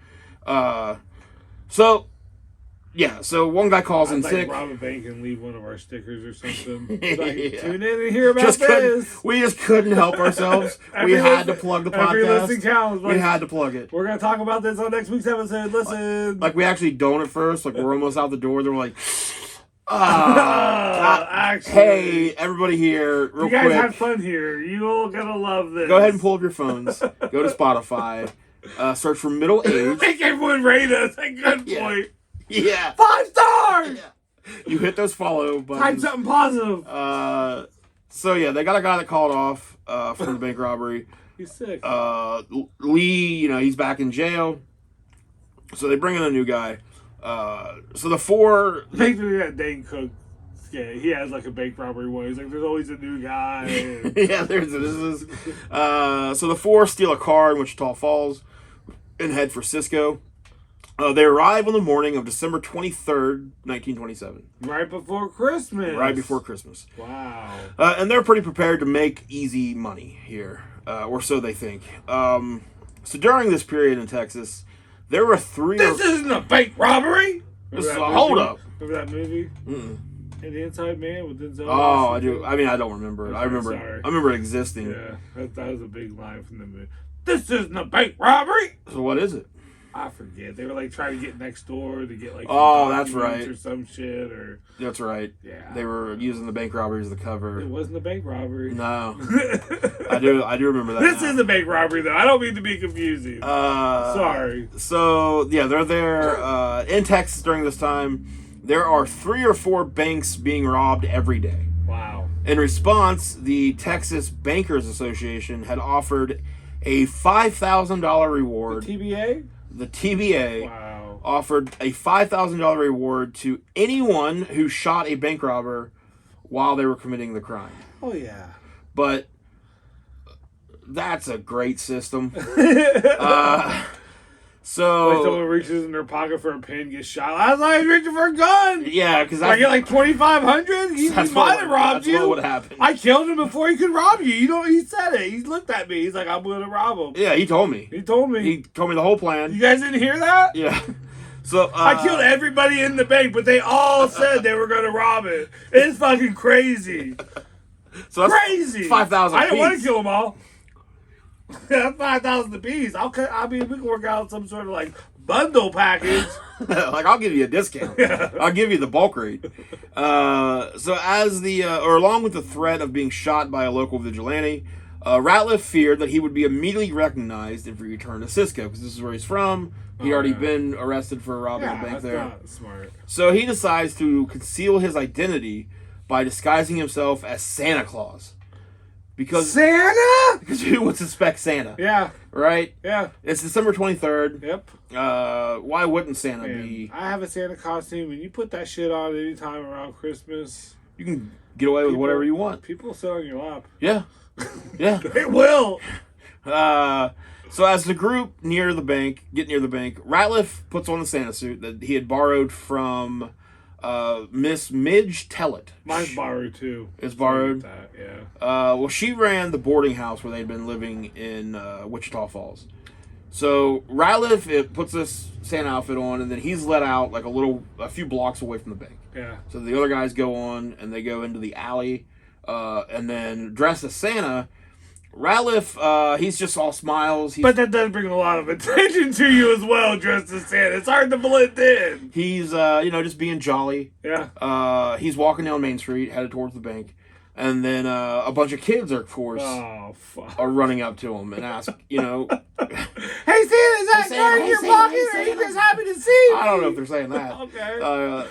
So one guy calls in sick. Rob a bank and leave one of our stickers or something. Like, tune in and hear about this. We just couldn't help ourselves. We had to plug the podcast. Every listening counts. We had to plug it. We're going to talk about this on next week's episode. Listen. Like, we actually don't at first. Like, we're almost out the door. They're like, actually, hey, everybody here, real quick. You guys have fun here. You all gonna love this. Go ahead and pull up your phones. Go to Spotify. Search for Middle Age. Make everyone rate us. A good point. Yeah. 5 stars! Yeah. You hit those follow buttons. Type something positive. So, yeah, they got a guy that called off from the bank robbery. He's sick. Lee, he's back in jail. So they bring in a new guy. So the four. Makes me that Dane Cook. Yeah, he has like a bank robbery one. He's like, there's always a new guy. And... yeah, so the four steal a car in Wichita Falls and head for Cisco. They arrive on the morning of December 23rd, 1927. Right before Christmas. Right before Christmas. Wow. And they're pretty prepared to make easy money here, or so they think. So during this period in Texas, there were three... This isn't a bank robbery! This is a hold-up. Remember that movie? Mm-mm. And the Inside Man with Denzel? Oh, I do. I mean, I don't remember it. I remember it existing. Yeah, that was a big line from the movie. This isn't a bank robbery! So what is it? I forget. They were like trying to get next door to get like that's right, or some shit or that's right. Yeah, they were using the bank robbery as the cover. It wasn't a bank robbery. No, I do remember that. This is a bank robbery though. I don't mean to be confusing. Sorry. So yeah, they're there in Texas during this time. There are 3 or 4 banks being robbed every day. Wow. In response, the Texas Bankers Association had offered a $5,000 reward. The TBA. The TBA wow. offered a $5,000 reward to anyone who shot a bank robber while they were committing the crime. Oh, yeah. But that's a great system. So when someone reaches in their pocket for a pen, gets shot. I was like, reaching for a gun. Yeah, because I get like 2,500. He might have robbed you. That's what would happen. I killed him before he could rob you. You know, he said it. He looked at me. He's like, I'm going to rob him. Yeah, he told me. He told me. He told me the whole plan. You guys didn't hear that? Yeah. So I killed everybody in the bank, but they all said they were going to rob it. It's fucking crazy. So that's crazy. 5,000. I didn't want to kill them all. That's 5,000 apiece. I mean, we can work out some sort of like bundle package. Like, I'll give you a discount. I'll give you the bulk rate. So as or along with the threat of being shot by a local vigilante, Ratliff feared that he would be immediately recognized if he returned to Cisco, because this is where he's from. He'd already been arrested for robbing a bank there. Not smart. So he decides to conceal his identity by disguising himself as Santa Claus. Because Santa? Because who would suspect Santa? Yeah. Right? Yeah. It's December 23rd. Yep. Why wouldn't Santa be? I have a Santa costume, and you put that shit on anytime around Christmas. You can get away with whatever you want. People sit on your lap. Yeah. Yeah. They will. So as the group get near the bank, Ratliff puts on the Santa suit that he had borrowed from Miss Midge Tellett. Mine's borrowed too. It's borrowed? That, yeah. Well, she ran the boarding house where they'd been living in Wichita Falls. So Ratliff puts this Santa outfit on, and then he's let out like a few blocks away from the bank. Yeah. So the other guys go on, and they go into the alley, and then dressed as Santa. Ratliff, he's just all smiles. But that does bring a lot of attention to you as well, dressed as Santa. It's hard to blend in. He's, just being jolly. Yeah. He's walking down Main Street, headed towards the bank. And then a bunch of kids, of course, are running up to him and ask, Hey, Santa, is that guy in your pocket? Are you just happy to see me? I don't know if they're saying that. Okay.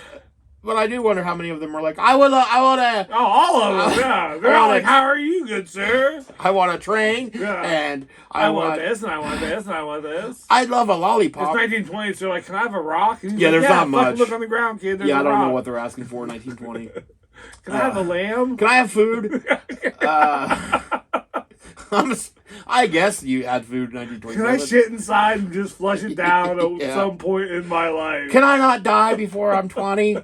But I do wonder how many of them are like, I want to... Oh, all of them, yeah. They're all like, how are you, good sir? I want a train, and I want this, and I want this, and I want this. I'd love a lollipop. It's 1920, so like, can I have a rock? And he's there's not much. Look on the ground, kid. There's I don't rock. know what they're asking for in 1920. Can I have a lamb? Can I have food? I guess you had food in 1927. Can I shit inside and just flush it down at some point in my life? Can I not die before I'm 20? So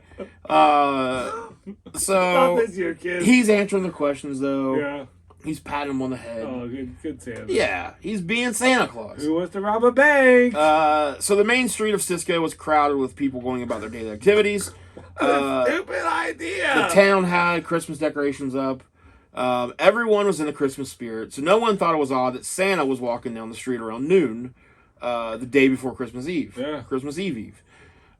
not this year, kid. He's answering the questions though. Yeah. He's patting him on the head. Oh, good Santa. Yeah, he's being Santa Claus. Who wants to rob a bank? So the main street of Cisco was crowded with people going about their daily activities. What a stupid idea. The town had Christmas decorations up. Everyone was in the Christmas spirit, so no one thought it was odd that Santa was walking down the street around noon, the day before Christmas Eve. Yeah. Christmas Eve.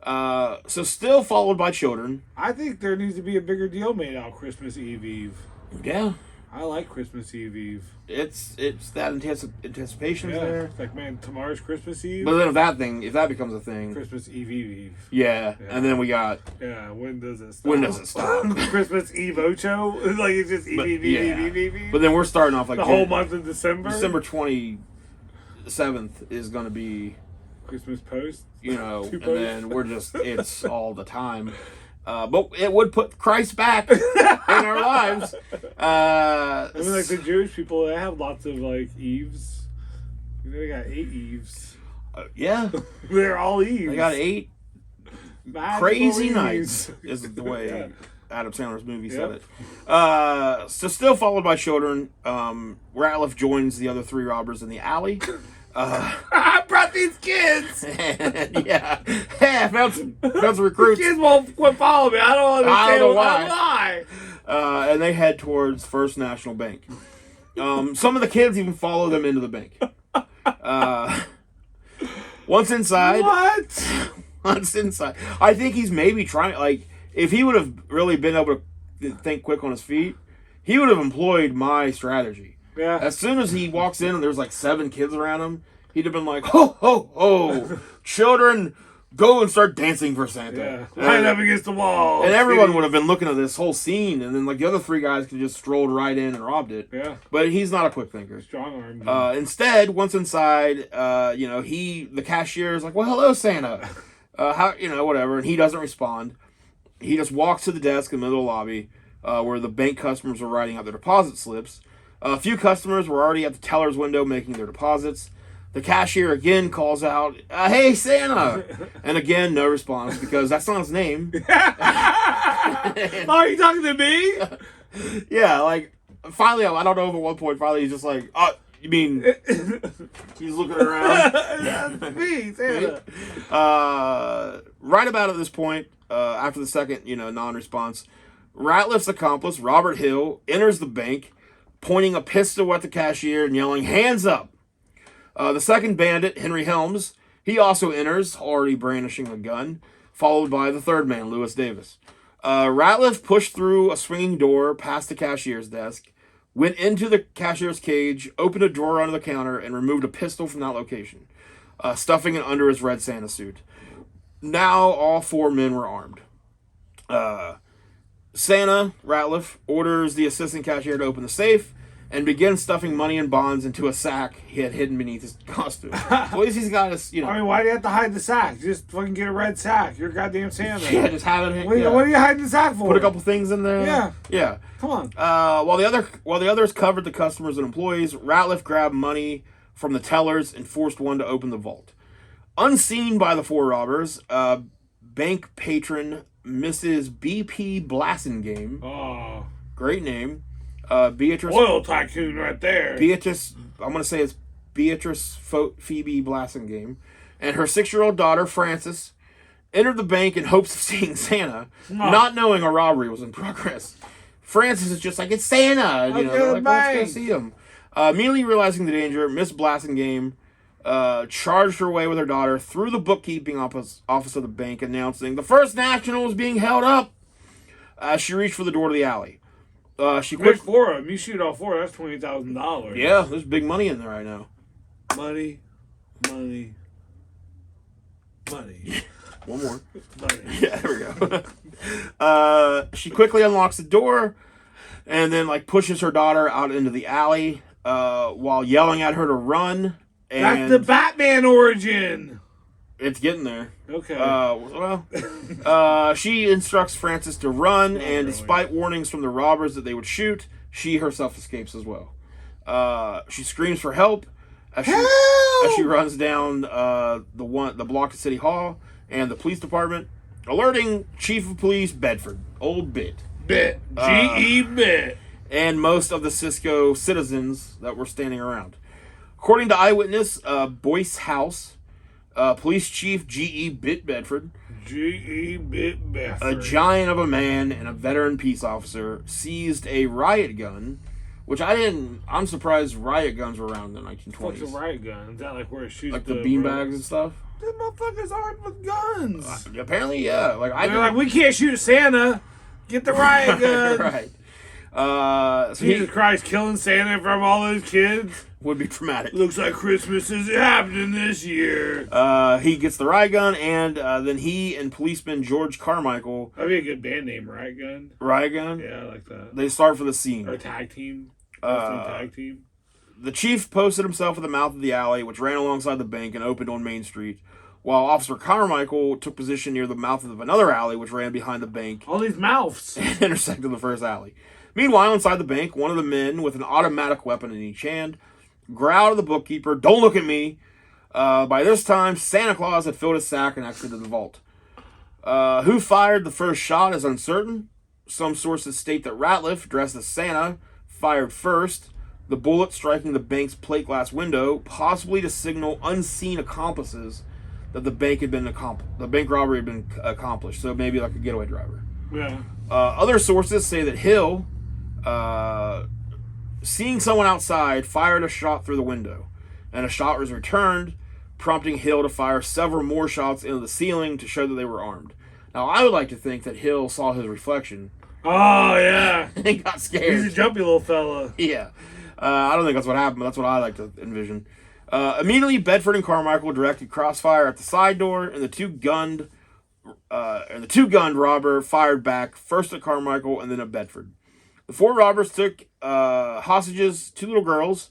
So still followed by children. I think there needs to be a bigger deal made out of Christmas Eve. Yeah. I like Christmas Eve. It's that anticipation there. It's like, man, tomorrow's Christmas Eve. But then if that becomes a thing. Christmas Eve. Yeah. And then we got. Yeah, when does it stop? Christmas Eve Ocho? Like, it's just Eve. But then we're starting off like the whole month of December? December 27th is going to be Christmas post. You know, Two and posts. then it's all the time. But it would put Christ back in our lives. I mean, like the Jewish people, they have lots of like Eves. They got 8 Eves. Yeah. They're all Eves. They got 8 Magical crazy Eves. nights, is the way Yeah. Adam Sandler's movie said Yep. it. So still followed by children, Ratliff joins the other 3 robbers in the alley. I brought these kids. Yeah. Hey, I found some recruits. Kids won't quit following me. I don't understand I don't know why. why. And they head towards First National Bank. Some of the kids even follow them into the bank. Once inside, I think he's maybe trying. Like, if he would have really been able to think quick on his feet, he would have employed my strategy. Yeah. As soon as he walks in and there's like 7 kids around him, he'd have been like, "Ho ho ho, children, go and start dancing for Santa." Yeah. Line up against the wall. And everyone would have been looking at this whole scene, and then like the other 3 guys could just strolled right in and robbed it. Yeah. But he's not a quick thinker. Strong arm. Instead, once inside, the cashier is like, "Well, hello, Santa. How, whatever," and he doesn't respond. He just walks to the desk in the middle of the lobby, where the bank customers are writing out their deposit slips. A few customers were already at the teller's window making their deposits. The cashier again calls out, "Hey, Santa!" And again, no response, because that's not his name. Are you talking to me? Yeah, like, finally, I don't know if at one point, finally, he's just like, "Oh, you mean..." He's looking around. That's me, Santa. Right about at this point, after the second, non-response, Ratliff's accomplice, Robert Hill, enters the bank, pointing a pistol at the cashier and yelling, "Hands up!" The second bandit, Henry Helms, he also enters, already brandishing a gun, followed by the third man, Lewis Davis. Ratliff pushed through a swinging door past the cashier's desk, went into the cashier's cage, opened a drawer under the counter, and removed a pistol from that location, stuffing it under his red Santa suit. Now all 4 men were armed. Santa, Ratliff, orders the assistant cashier to open the safe and begins stuffing money and bonds into a sack he had hidden beneath his costume. So at least he's got his, I mean, why do you have to hide the sack? Just fucking get a red sack. You're goddamn Santa. Yeah, just have it. What are you hiding the sack for? Put a couple things in there. Yeah. Yeah. Come on. While the others covered the customers and employees, Ratliff grabbed money from the tellers and forced one to open the vault. Unseen by the 4 robbers, bank patron Mrs. B.P. Blassingame, Oh. great name, Beatrice. Oil tycoon right there. Beatrice, I'm going to say it's Beatrice Phoebe Blassingame, and her 6-year-old daughter, Frances, entered the bank in hopes of seeing Santa, not knowing a robbery was in progress. Frances is just like, "It's Santa!" Let's go see him. Immediately realizing the danger, Miss Blassingame charged her way with her daughter through the bookkeeping office of the bank, announcing the First National was being held up. She reached for the door to the alley. She There's quick. 4 of them. You shoot all 4, that's $20,000. Yeah, there's big money in there right now. Money. Money. One more. Money. Yeah, there we go. She quickly unlocks the door and then pushes her daughter out into the alley while yelling at her to run. And That's the Batman origin. it's getting there. Okay. She instructs Frances to run, and really. despite warnings from the robbers that they would shoot, she herself escapes as well. She screams for help as she runs down the block of City Hall and the police department, alerting Chief of Police Bedford, old Bit, G.E. Bit. and most of the Cisco citizens that were standing around. According to eyewitness Boyce House, Police Chief G.E. Bit Bedford, G.E. Bit Bedford. a giant of a man and a veteran peace officer, seized a riot gun, which I'm surprised riot guns were around in the 1920s. What's a riot gun? Is that where it shoots Like the beanbags and stuff? Them motherfuckers armed with guns. Apparently, yeah. They're like, we can't shoot Santa. Get the riot gun. Right. So Jesus Christ, killing Santa from all those kids. would be traumatic. Looks like Christmas is happening this year. He gets the riot gun, and then he and policeman George Carmichael... That'd be a good band name, Riot Gun. Riot gun? Yeah, I like that. They start for the scene. Or tag team. Tag team. The chief posted himself at the mouth of the alley, which ran alongside the bank and opened on Main Street, while Officer Carmichael took position near the mouth of another alley, which ran behind the bank. All these mouths. And intersected the first alley. Meanwhile, inside the bank, one of the men with an automatic weapon in each hand growled at the bookkeeper, "Don't look at me." By this time, Santa Claus had filled his sack and exited the vault. Who fired the first shot is uncertain. Some sources state that Ratliff, dressed as Santa, fired first, the bullet striking the bank's plate glass window, possibly to signal unseen accomplices that the bank robbery had been accomplished. So maybe like a getaway driver. Yeah. Other sources say that Hill, seeing someone outside, fired a shot through the window, and a shot was returned, prompting Hill to fire several more shots into the ceiling to show that they were armed. Now, I would like to think that Hill saw his reflection. Oh, yeah. And got scared. He's a jumpy little fella. Yeah. I don't think that's what happened, but that's what I like to envision. Immediately, Bedford and Carmichael directed crossfire at the side door, and the two-gunned robber fired back, first at Carmichael and then at Bedford. The four robbers took hostages, two little girls,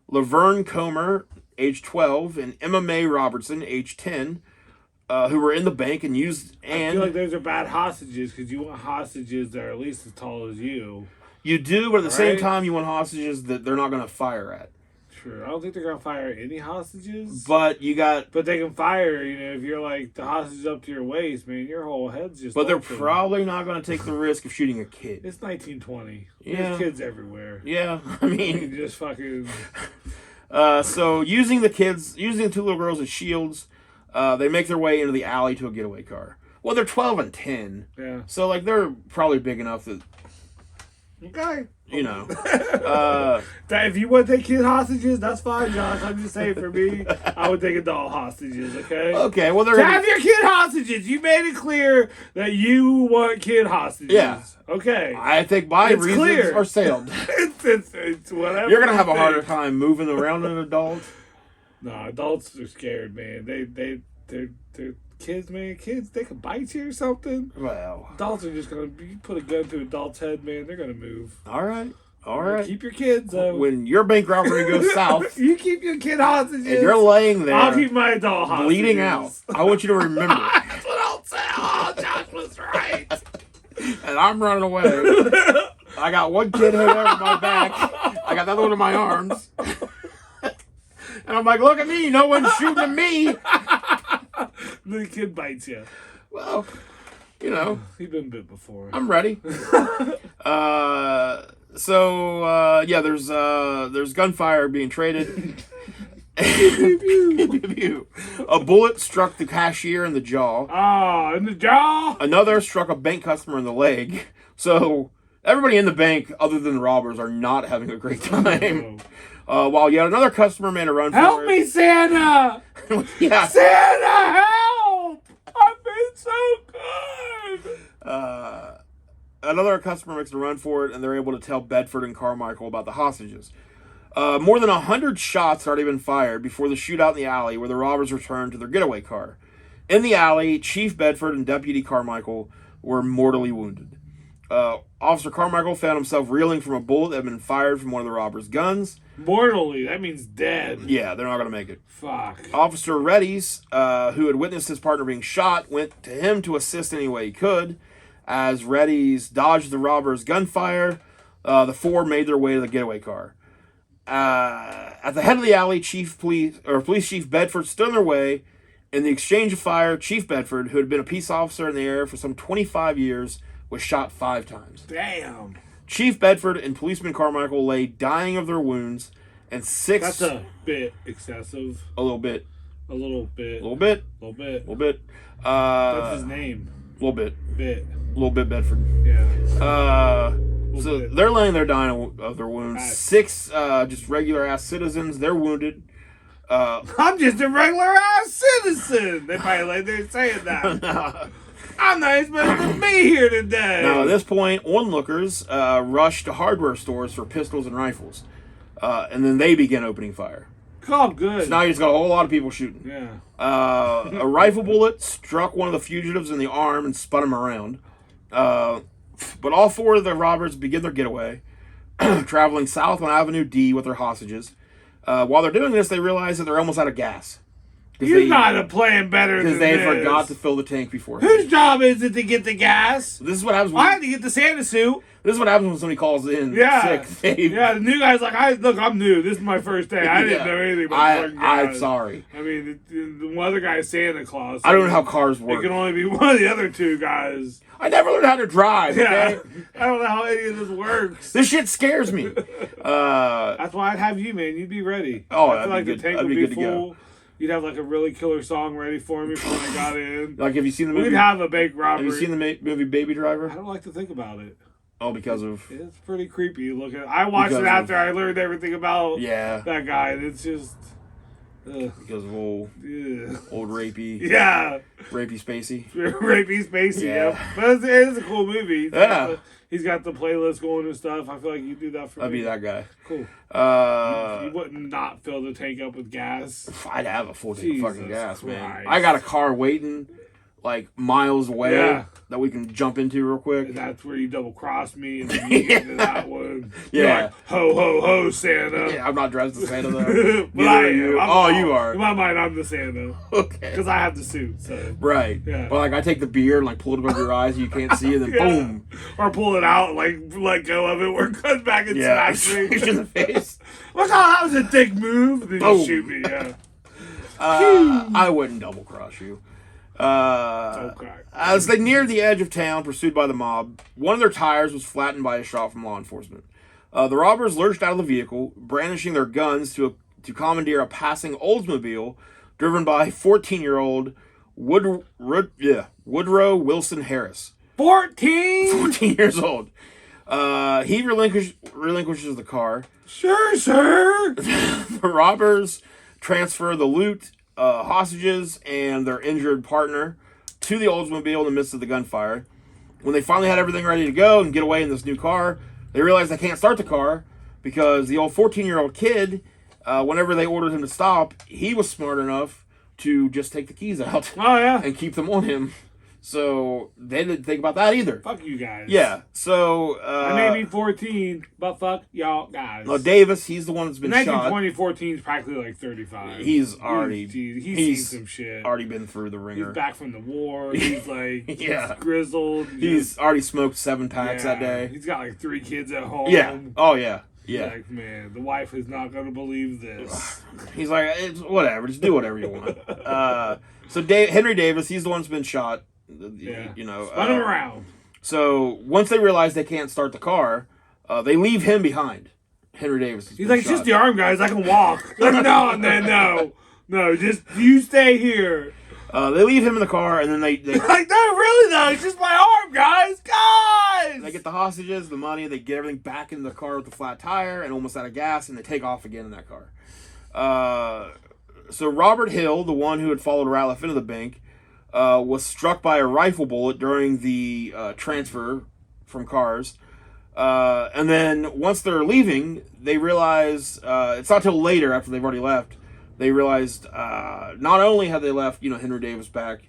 Laverne Comer, age 12, and Emma Mae Robertson, age 10, who were in the bank and used... I feel like those are bad hostages because you want hostages that are at least as tall as you. You do, but at the same time, you want hostages that they're not going to fire at. Sure. I don't think they're going to fire any hostages. But you got... But they can fire, if you're like the hostage up to your waist, man, your whole head's just... But they're probably not going to take the risk of shooting a kid. It's 1920. Yeah. There's kids everywhere. Yeah, I mean... You just fucking... So using the two little girls as shields, they make their way into the alley to a getaway car. Well, they're 12 and 10. Yeah. So, like, they're probably big enough that... Okay. If you want to take kid hostages, that's fine, Josh. I'm just saying, for me, I would take adult hostages, okay? Okay, well, have your kid hostages. You made it clear that you want kid hostages. Yeah. Okay. I think my reasons clear. are sailed. it's whatever. You're going to have a harder time moving around an adult. No, adults are scared, man. They're kids, man. Kids, they can bite you or something. Well. Adults are just going to... You put a gun to an adult's head, man, they're going to move. All right. Keep your kids, though. When your bank robbery goes south... You keep your kid hostages. And you're laying there... I'll keep my adult hostages. Bleeding out. I want you to remember. That's what I'll say. Oh, Josh was right. And I'm running away. I got one kid hanging over my back. I got the other one in my arms. And I'm like, look at me. No one's shooting at me. The kid bites you. Well, He's been bit before. I'm ready. There's gunfire being traded. A bullet struck the cashier in the jaw. Ah, in the jaw. Another struck a bank customer in the leg. So everybody in the bank, other than the robbers, are not having a great time. While yet another customer made a run for it. Help me, Santa! Yeah. Santa, help! I've been so good! Another customer makes a run for it, and they're able to tell Bedford and Carmichael about the hostages. More than 100 shots had already been fired before the shootout in the alley, where the robbers returned to their getaway car. In the alley, Chief Bedford and Deputy Carmichael were mortally wounded. Officer Carmichael found himself reeling from a bullet that had been fired from one of the robbers' guns. Mortally, that means dead. Yeah, they're not going to make it. Fuck. Officer Reddy's, who had witnessed his partner being shot, went to him to assist any way he could. As Reddy's dodged the robbers' gunfire, the four made their way to the getaway car. At the head of the alley, Police Chief Bedford stood in their way. In the exchange of fire, Chief Bedford, who had been a peace officer in the area for some 25 years, was shot 5 times. Damn. Chief Bedford and Policeman Carmichael lay dying of their wounds, and 6... That's a bit excessive. A little bit. A little bit. A little bit. A little bit. A little bit. That's his name. A little bit. Bit. A little bit Bedford. Yeah. So they're laying there dying of their wounds. Nice. 6 just regular-ass citizens, they're wounded. I'm just a regular-ass citizen. They probably like they're saying that. I'm not supposed to be here today. Now, at this point, onlookers rush to hardware stores for pistols and rifles. And then they begin opening fire. Oh, good. So now you just got a whole lot of people shooting. Yeah. A rifle bullet struck one of the fugitives in the arm and spun him around. But all 4 of the robbers begin their getaway, traveling south on Avenue D with their hostages. While they're doing this, they realize that they're almost out of gas. You're not playing better than because they this. forgot to fill the tank before. Whose job is it to get the gas? This is what happens. I had to get the Santa suit. This is what happens when somebody calls in Yeah. sick. Yeah, the new guy's like, I'm new. This is my first day. I didn't know anything about fucking gas. I'm sorry. I mean, the one other guy is Santa Claus. So I don't know how cars work. It can only be one of the other two guys. I never learned how to drive. Yeah. Okay? I don't know how any of this works. This shit scares me. That's why I'd have you, man. You'd be ready. Oh, I feel like good. the tank I'd would be be good to go. full. You'd have like a really killer song ready for me for when I got in. Like, have you seen the movie? We'd have a bank robbery. Have you seen the movie Baby I Driver? don't like to think about it. Oh, because of It's pretty creepy looking. I watched it after I learned everything about that guy, and it's just because of old rapey yeah, rapey Spacey. rapey Spacey. Yeah. But it is a cool movie. Yeah. He's got the playlist going and stuff. I feel like you do that for I'd me. be that guy. Cool. You wouldn't not fill the tank up with gas. I'd have a full tank of fucking gas, man. Christ. I got a car waiting like miles away Yeah. that we can jump into real quick. And that's where you double cross me and then you get into that one. Yeah. You're like, ho, ho, ho, Santa. Yeah, I'm not dressed as Santa though. But I am. You. I'm You are. In my mind, I'm the Santa. Okay. Because I have the suit, so. Right. Yeah. But like I take the beer and like pull it above your eyes, you can't see it, and then Yeah. boom. Or pull it out, like let go of it, where it comes back and Yeah. smacks me. in the face. Look, that was a dick move. Then Boom. you shoot me, yeah. I wouldn't double cross you. Okay. As they neared the edge of town, pursued by the mob, one of their tires was flattened by a shot from law enforcement. The robbers lurched out of the vehicle, brandishing their guns to commandeer a passing Oldsmobile driven by 14-year-old Woodrow Wilson Harris. 14? 14 years old. He relinquishes the car. Sure, sir. The robbers transfer the loot, hostages, and their injured partner to the Oldsmobile in the midst of the gunfire. When they finally had everything ready to go and get away in this new car, they realized they can't start the car because the old 14-year-old kid, whenever they ordered him to stop, he was smart enough to just take the keys out Oh, yeah. and keep them on him. So they didn't think about that either. Fuck you guys. Yeah, so... I may be 14, but fuck y'all guys. Davis, he's the one that's been shot. 2014 is practically like 35. He's already... He's seen some shit. Already been through the ringer. He's back from the war. He's like... Yeah. He's grizzled. He's already smoked 7 packs that day. He's got like 3 kids at home. Yeah. Oh, yeah. Yeah. Like, man, the wife is not going to believe this. He's like, it's whatever. Just do whatever you want. So Henry Davis, he's the one that's been shot. Yeah. You know. Spun him around. So once they realize they can't start the car, they leave him behind. Henry Davis. He's like, it's just the arm, guys. I can walk. Like, no, just you stay here. They leave him in the car, and then they Like, no, really though. It's just my arm, guys. they get the hostages, the money, they get everything back in the car with the flat tire and almost out of gas, and they take off again in that car. So Robert Hill, the one who had followed Ratliff into the bank, was struck by a rifle bullet during the transfer from cars. And then once they're leaving, they realize, it's not till later after they've already left, they realized not only had they left, Henry Davis back,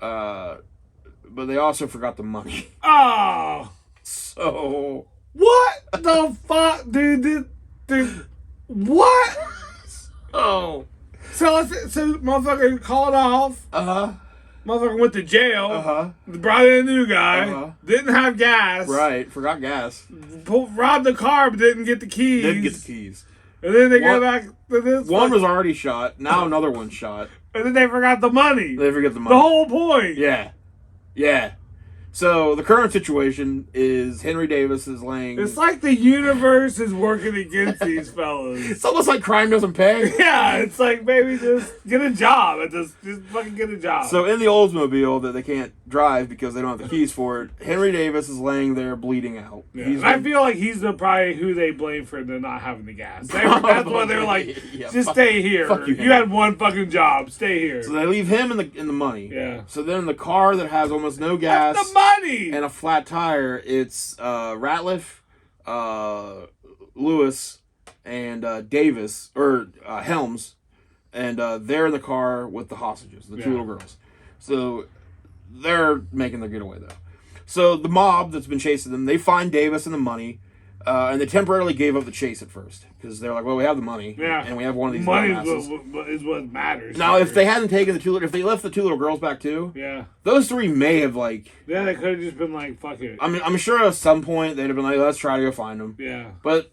but they also forgot the money. Oh. So... What the fuck, dude? What? Oh. So motherfucker called off. Uh-huh. Motherfucker went to jail. Uh-huh. Brought in a new guy. Uh-huh. Didn't have gas. Right. Forgot gas. Robbed the car, but didn't get the keys. Didn't get the keys. And then they go back to this. One was already shot. Now another one's shot. And then they forgot the money. They forget the money. The whole point. Yeah. Yeah. So the current situation is Henry Davis is laying... It's like the universe is working against these fellas. It's almost like crime doesn't pay. Yeah, it's like, baby, just get a job. Just fucking get a job. So in the Oldsmobile that they can't drive because they don't have the keys for it, Henry Davis is laying there bleeding out. Yeah. I feel like he's probably who they blame for the not having the gas. That's why they're like, stay here. Fuck you, you had one fucking job. Stay here. So they leave him in the money. Yeah. So then the car that has almost no gas... That's the money! And a flat tire, it's Ratliff, Lewis, and Davis, or Helms, and they're in the car with the hostages, the 2 little girls. So they're making their getaway, though. So the mob that's been chasing them, they find Davis and the money. And they temporarily gave up the chase at first because they're like, well, we have the money, and we have one of these money dumbasses. is what matters. Now, if they hadn't taken if they left the 2 little girls back too, those 3 may have they could have just been like, fuck it. I mean, I'm sure at some point they'd have been like, let's try to go find them. Yeah. But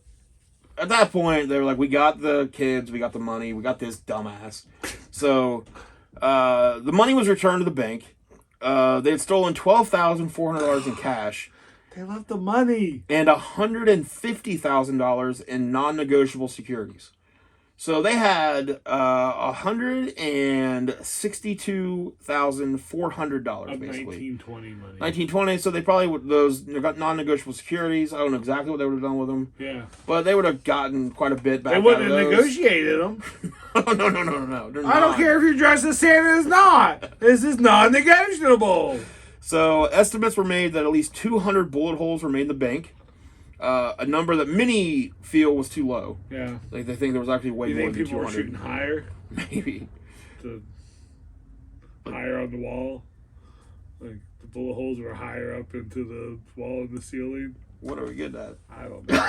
at that point, they were like, we got the kids, we got the money, we got this dumbass. So the money was returned to the bank. They had stolen $12,400 in cash. They left the money. And $150,000 in non-negotiable securities. So they had $162,400 of basically. 1920 money. 1920. So they probably would those non-negotiable securities. I don't know exactly what they would have done with them. Yeah. But they would have gotten quite a bit back. They wouldn't have negotiated them. No. I don't care if you're dressed as Santa. It's not. This is non-negotiable. So estimates were made that at least 200 bullet holes were made in the bank. A number that many feel was too low. Yeah. Like they think there was actually way more than 200. You think people were shooting higher? Maybe. Higher on the wall? Like the bullet holes were higher up into the wall and the ceiling? What are we getting at? I don't know.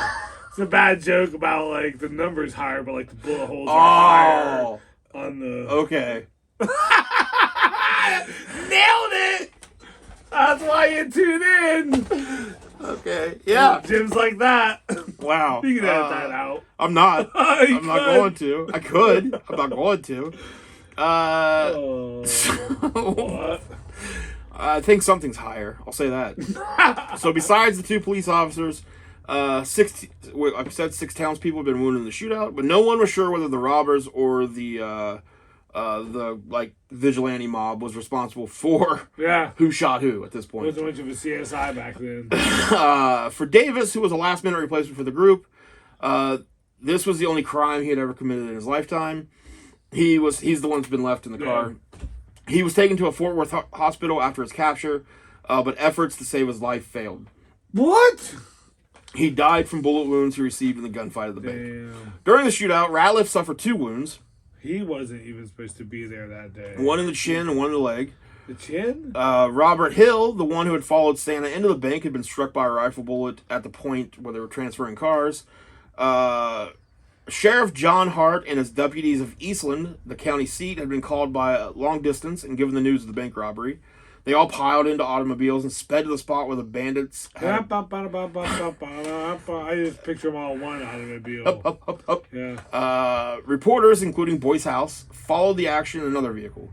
It's a bad joke about like the numbers higher, but like the bullet holes are higher on the... Okay. Nailed it! That's why you tune in. Okay. Yeah. Jim's like that. Wow. You can edit that out. I'm not. I'm not could. going to. I could. I'm not going to. What? I think something's higher. I'll say that. So besides the 2 police officers, like I said, 6 townspeople have been wounded in the shootout, but no one was sure whether the robbers or the vigilante mob was responsible for who shot who at this point. Wasn't much of a CSI back then. For Davis, who was a last-minute replacement for the group, this was the only crime he had ever committed in his lifetime. He's the one that's been left in the car. He was taken to a Fort Worth hospital after his capture, but efforts to save his life failed. What? He died from bullet wounds he received in the gunfight at the bank. During the shootout, Ratliff suffered 2 wounds. He wasn't even supposed to be there that day. One in the chin and one in the leg. The chin? Robert Hill, the one who had followed Santa into the bank, had been struck by a rifle bullet at the point where they were transferring cars. Sheriff John Hart and his deputies of Eastland, the county seat, had been called by a long distance and given the news of the bank robbery. They all piled into automobiles and sped to the spot where the bandits had... I just picture them all in one automobile. Up. Yeah. Reporters, including Boyce House, followed the action in another vehicle.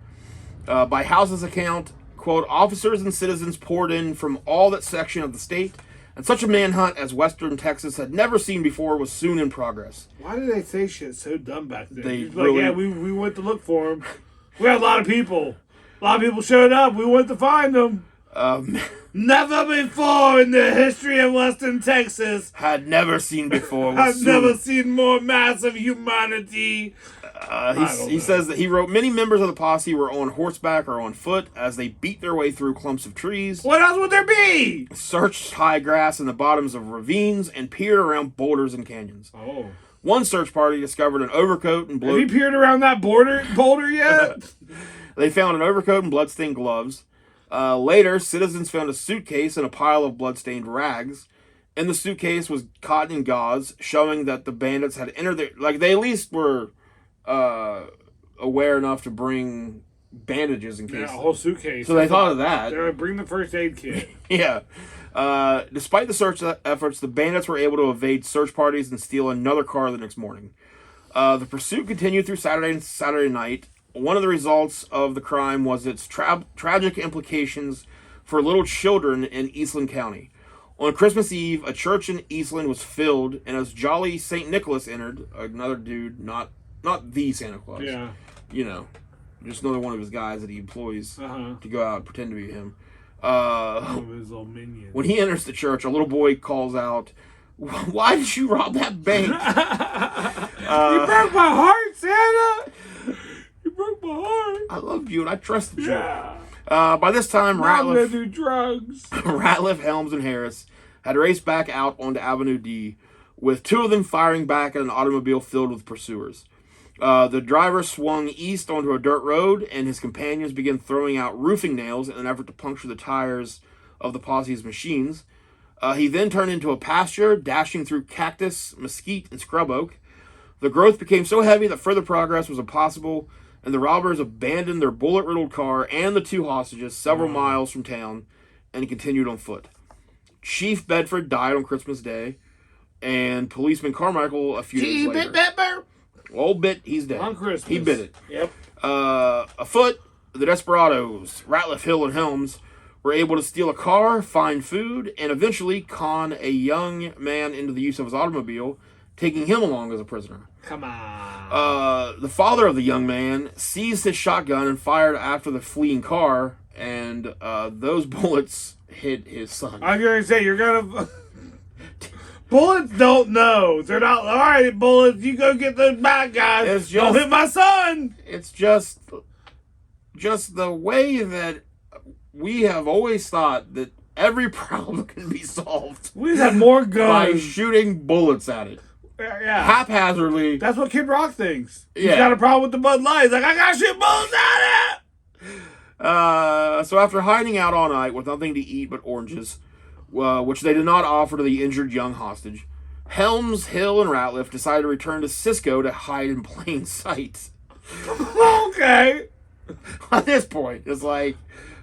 By House's account, quote, officers and citizens poured in from all that section of the state, and such a manhunt as Western Texas had never seen before was soon in progress. Why did they say shit so dumb back then? They really... we went to look for them. We had a lot of people. A lot of people showed up. We went to find them. Never before in the history of Western Texas. Had never seen before. I've never seen more massive humanity. He says that he wrote many members of the posse were on horseback or on foot as they beat their way through clumps of trees. What else would there be? Searched high grass in the bottoms of ravines and peered around boulders and canyons. Oh. One search party discovered an overcoat and Have you peered around that boulder yet? They found an overcoat and bloodstained gloves. Later, citizens found a suitcase and a pile of bloodstained rags. In the suitcase was cotton and gauze, showing that the bandits had entered their... Like, they at least were aware enough to bring bandages in case... Yeah, a whole suitcase. So they thought of that. They're like, bring the first aid kit. Yeah. Despite the search efforts, the bandits were able to evade search parties and steal another car the next morning. The pursuit continued through Saturday night. One of the results of the crime was its tragic implications for little children in Eastland County. On Christmas Eve, a church in Eastland was filled, and as jolly St. Nicholas entered, another dude, not the Santa Claus. Yeah. You know, just another one of his guys that he employs to go out and pretend to be him. One of his little minions. When he enters the church, a little boy calls out, "Why did you rob that bank?" You broke my heart, Santa! You broke my heart. I loved you and I trusted you. Yeah. By this time, I'm gonna do drugs. Ratliff, Helms, and Harris had raced back out onto Avenue D, with 2 of them firing back at an automobile filled with pursuers. The driver swung east onto a dirt road, and his companions began throwing out roofing nails in an effort to puncture the tires of the posse's machines. He then turned into a pasture, dashing through cactus, mesquite, and scrub oak. The growth became so heavy that further progress was impossible, and the robbers abandoned their bullet-riddled car and the 2 hostages several miles from town and continued on foot. Chief Bedford died on Christmas Day, and policeman Carmichael a few days later. Bedford. Old Bit, he's dead. On Christmas. He bit it. Yep. Afoot, the desperados, Ratliff, Hill, and Helms, were able to steal a car, find food, and eventually con a young man into the use of his automobile, taking him along as a prisoner. Come on. The father of the young man seized his shotgun and fired after the fleeing car, and those bullets hit his son. I'm going to say, you're going to... Bullets don't know. They're not, all right, bullets, you go get those bad guys. Don't hit my son. It's just the way that we have always thought that every problem can be solved. We just have more guns. By shooting bullets at it. Yeah. Haphazardly. That's what Kid Rock thinks. He's Yeah. got a problem with the Bud Light. He's like, I got to shoot bullets at it. So after hiding out all night with nothing to eat but oranges, which they did not offer to the injured young hostage, Helms, Hill, and Ratliff decided to return to Cisco to hide in plain sight. Okay. At this point, it's like,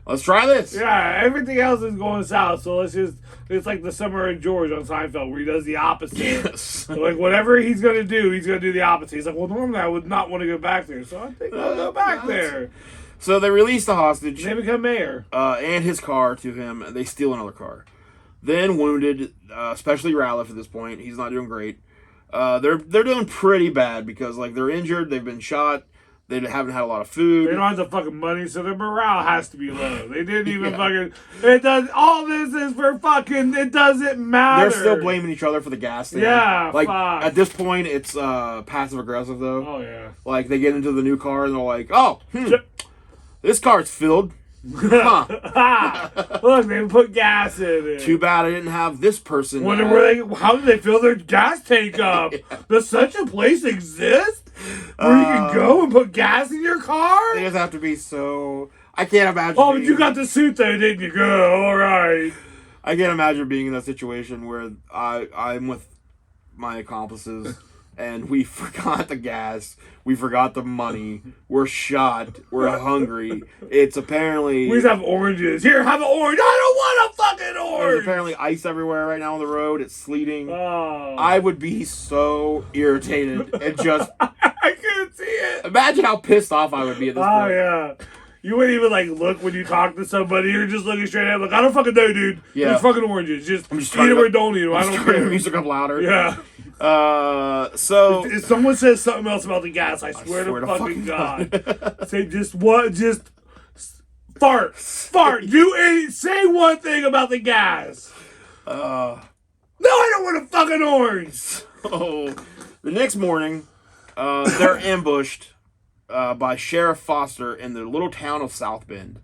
let's try this. Yeah, everything else is going south, so it's like the Summer of George on Seinfeld where he does the opposite. Yes. Like, whatever he's going to do, he's going to do the opposite. He's like, well, normally I would not want to go back there, so I think I'll go back there. So they release the hostage. They become mayor. And his car to him, and they steal another car. Then wounded, especially Ratliff at this point. He's not doing great. They're doing pretty bad because like they're injured, they've been shot, they haven't had a lot of food. They don't have the fucking money, so their morale has to be low. They didn't even fucking. It does. All this is for fucking. It doesn't matter. They're still blaming each other for the gas thing. Yeah, like fuck. at this point, it's passive aggressive though. Oh yeah. Like they get into the new car and they're like, "Oh, this car's filled." Huh. Look, they put gas in it. Too bad I didn't have this person. Wonder how did they fill their gas tank up? Does such a place exist where you can go and put gas in your car? They just have to be so. I can't imagine. Oh, but you got the suit though, didn't you? Go, all right. I can't imagine being in that situation where I'm with my accomplices. And we forgot the gas. We forgot the money. We're shot. We're hungry. It's apparently... We just have oranges. Here, have an orange. I don't want a fucking orange. There's apparently ice everywhere right now on the road. It's sleeting. Oh. I would be so irritated and just... I can't see it. Imagine how pissed off I would be at this point. Oh, yeah. You wouldn't even, like, look when you talk to somebody. You're just looking straight at them. Like, I don't fucking know, dude. Yeah. There's fucking oranges. Just I'm just eat them or don't eat them. I don't turning the care. music up louder. Yeah. So... If someone says something else about the gas, I swear to fucking God. Say just what? Just fart. Say one thing about the gas. No, I don't want a fucking orange. So, the next morning, they're ambushed by Sheriff Foster in the little town of South Bend.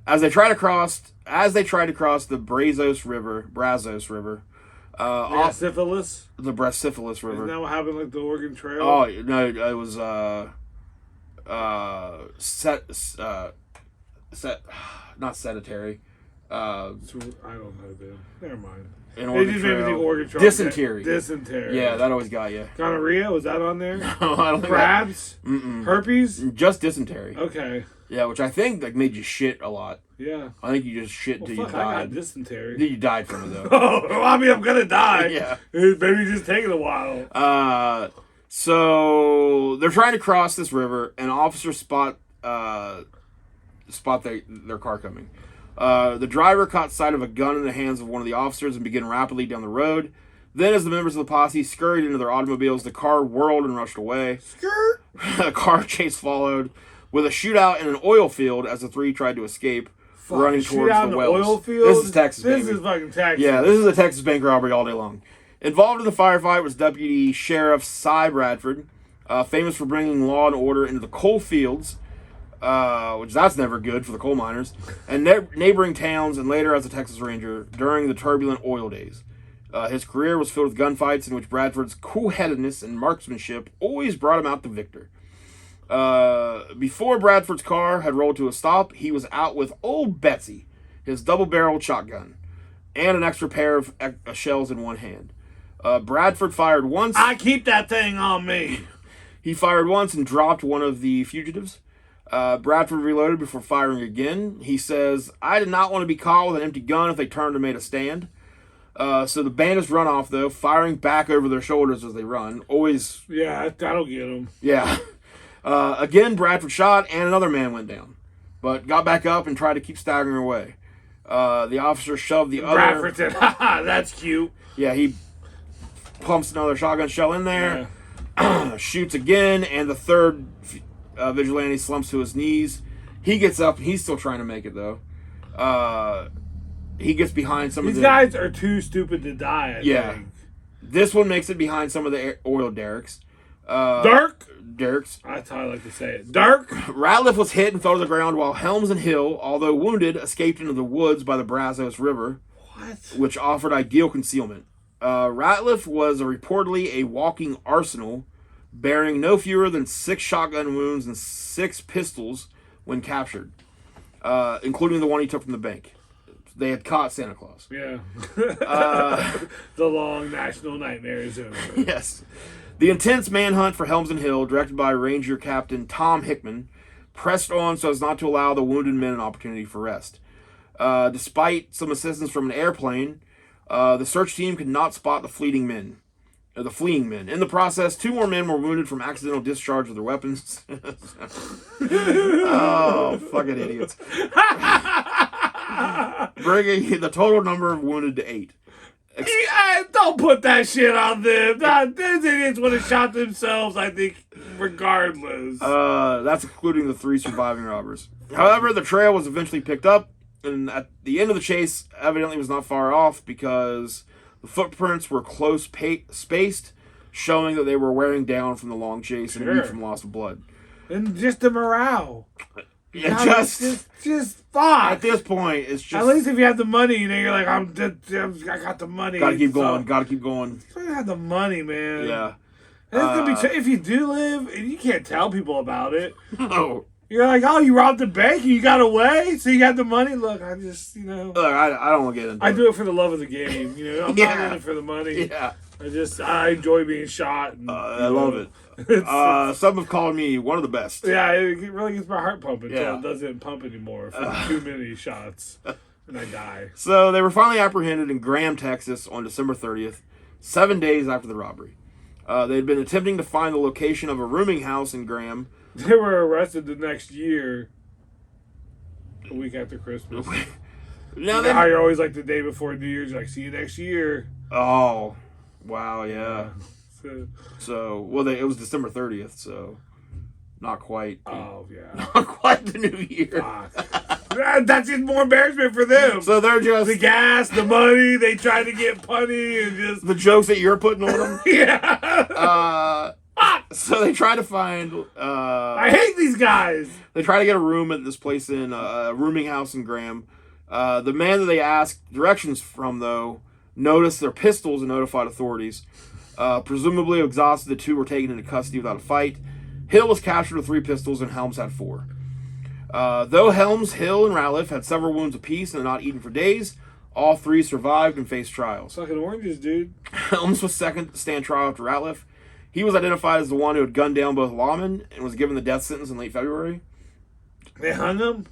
As they tried to cross the Brazos River, Syphilis? the Brassiphilus River. Isn't that what happened like the Oregon Trail? Oh no, it was not sedentary. I don't know, dude. Never mind. An They Oregon just made me Trail. think Oregon Trail. Dysentery. Dysentery. Yeah, that always got you. Gonorrhea, was that on there? No, I don't think Crabs? Mm-mm. Herpes? Just dysentery. Okay. Yeah, which I think like made you shit a lot. Yeah. I think you just shit until you I got died. dysentery. Then you died from it though. Oh, I mean, I'm gonna die. Yeah. Maybe just taking a while. So they're trying to cross this river, and officers spot their car coming. The driver caught sight of a gun in the hands of one of the officers and began rapidly down the road. Then, as the members of the posse scurried into their automobiles, the car whirled and rushed away. Skirt. A car chase followed, with a shootout in an oil field as the three tried to escape, running towards the wells. Oil field? This is Texas, This baby. is fucking Texas. Yeah, this is a Texas bank robbery all day long. Involved in the firefight was Deputy Sheriff Cy Bradford, famous for bringing law and order into the coal fields, which that's never good for the coal miners, and neighboring towns, and later as a Texas Ranger during the turbulent oil days. His career was filled with gunfights in which Bradford's cool-headedness and marksmanship always brought him out the victor. Before Bradford's car had rolled to a stop, he was out with Old Betsy, his double-barreled shotgun. and an extra pair of shells in one hand. Bradford fired once. I keep that thing on me. He fired once and dropped one of the fugitives. Bradford reloaded before firing again. He says, "I did not want to be caught with an empty gun if they turned and made a stand." So the bandits run off, though, firing back over their shoulders as they run. Always... Yeah, that'll get them. Yeah. Again, Bradford shot, and another man went down, but got back up and tried to keep staggering away. The officer shoved the other... Bradford said, "Haha, that's cute." Yeah, he pumps another shotgun shell in there, shoots again, and the third vigilante slumps to his knees. He gets up, and he's still trying to make it, though. He gets behind some of the... These guys are too stupid to die, I think. This one makes it behind some of the oil derricks. Derricks. That's how I like to say it. Dark. Ratliff was hit and fell to the ground, while Helms and Hill, although wounded, escaped into the woods by the Brazos River, which offered ideal concealment. Ratliff was reportedly a walking arsenal, bearing no fewer than 6 shotgun wounds and 6 pistols when captured, including the one he took from the bank. They had caught Santa Claus. Yeah. The long national nightmare is over. Yes. The intense manhunt for Helms and Hill, directed by Ranger Captain Tom Hickman, pressed on so as not to allow the wounded men an opportunity for rest. Despite some assistance from an airplane, the search team could not spot the fleeing men. In the process, 2 more men were wounded from accidental discharge of their weapons. Oh, fucking idiots. Bringing the total number of wounded to 8. Don't put that shit on them. These idiots would have shot themselves, I think, regardless. That's including the 3 surviving robbers. However, the trail was eventually picked up, and at the end of the chase, evidently was not far off because the footprints were close spaced, showing that they were wearing down from the long chase and weak from loss of blood. And just the morale. Yeah, just fuck. At this point, it's just... At least if you have the money, you know, you're like, I got the money. Gotta keep going. You have the money, man. Yeah. And it's gonna be if you do live, and you can't tell people about it. No. You're like, oh, you robbed the bank and you got away, so you got the money. Look, I just, Look, I don't want to get into it. I do it for the love of the game. You know, I'm not in it for the money. Yeah. I enjoy being shot. And, I love it. Some have called me one of the best. Yeah, it really gets my heart pumping until Yeah. it doesn't pump anymore for too many shots, and I die. So they were finally apprehended in Graham, Texas on December 30th, 7 days after the robbery. They had been attempting to find the location of a rooming house in Graham. They were arrested the next year, a week after Christmas. Now how you're always like the day before New Year's, like, see you next year. Oh, wow, yeah. So it was December 30th, so not quite. Oh, yeah. Not quite the new year. That's even more embarrassment for them. So they're just... The gas, the money, they try to get punny and just... The jokes that you're putting on them. Yeah. So they try to find... I hate these guys. They try to get a room at this place in a rooming house in Graham. The man that they asked directions from, though, noticed their pistols and notified authorities. Presumably exhausted, the 2 were taken into custody without a fight. Hill was captured with 3 pistols and Helms had 4. Though Helms, Hill, and Ratliff had several wounds apiece and had not eaten for days, all 3 survived and faced trials. Fucking oranges, dude. Helms was second to stand trial after Ratliff. He was identified as the one who had gunned down both lawmen and was given the death sentence in late February. They hung him?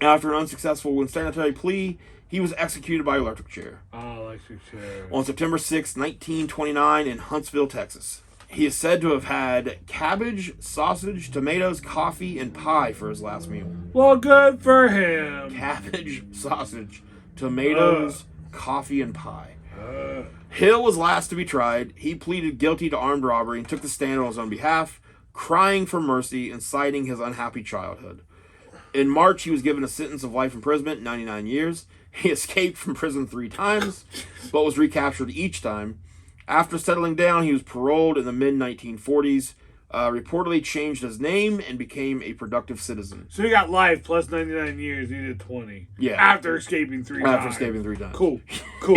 After an unsuccessful insanitary plea, he was executed by electric chair. Oh, electric chair. On September 6, 1929 in Huntsville, Texas. He is said to have had cabbage, sausage, tomatoes, coffee, and pie for his last meal. Well, good for him. Cabbage, sausage, tomatoes, coffee, and pie. Hill was last to be tried. He pleaded guilty to armed robbery and took the stand on his own behalf, crying for mercy and citing his unhappy childhood. In March, he was given a sentence of life imprisonment, 99 years. He escaped from prison 3 times, but was recaptured each time. After settling down, he was paroled in the mid-1940s, reportedly changed his name, and became a productive citizen. So he got life plus 99 years. He did 20. Yeah. After escaping 3 times. After escaping 3 times. Cool.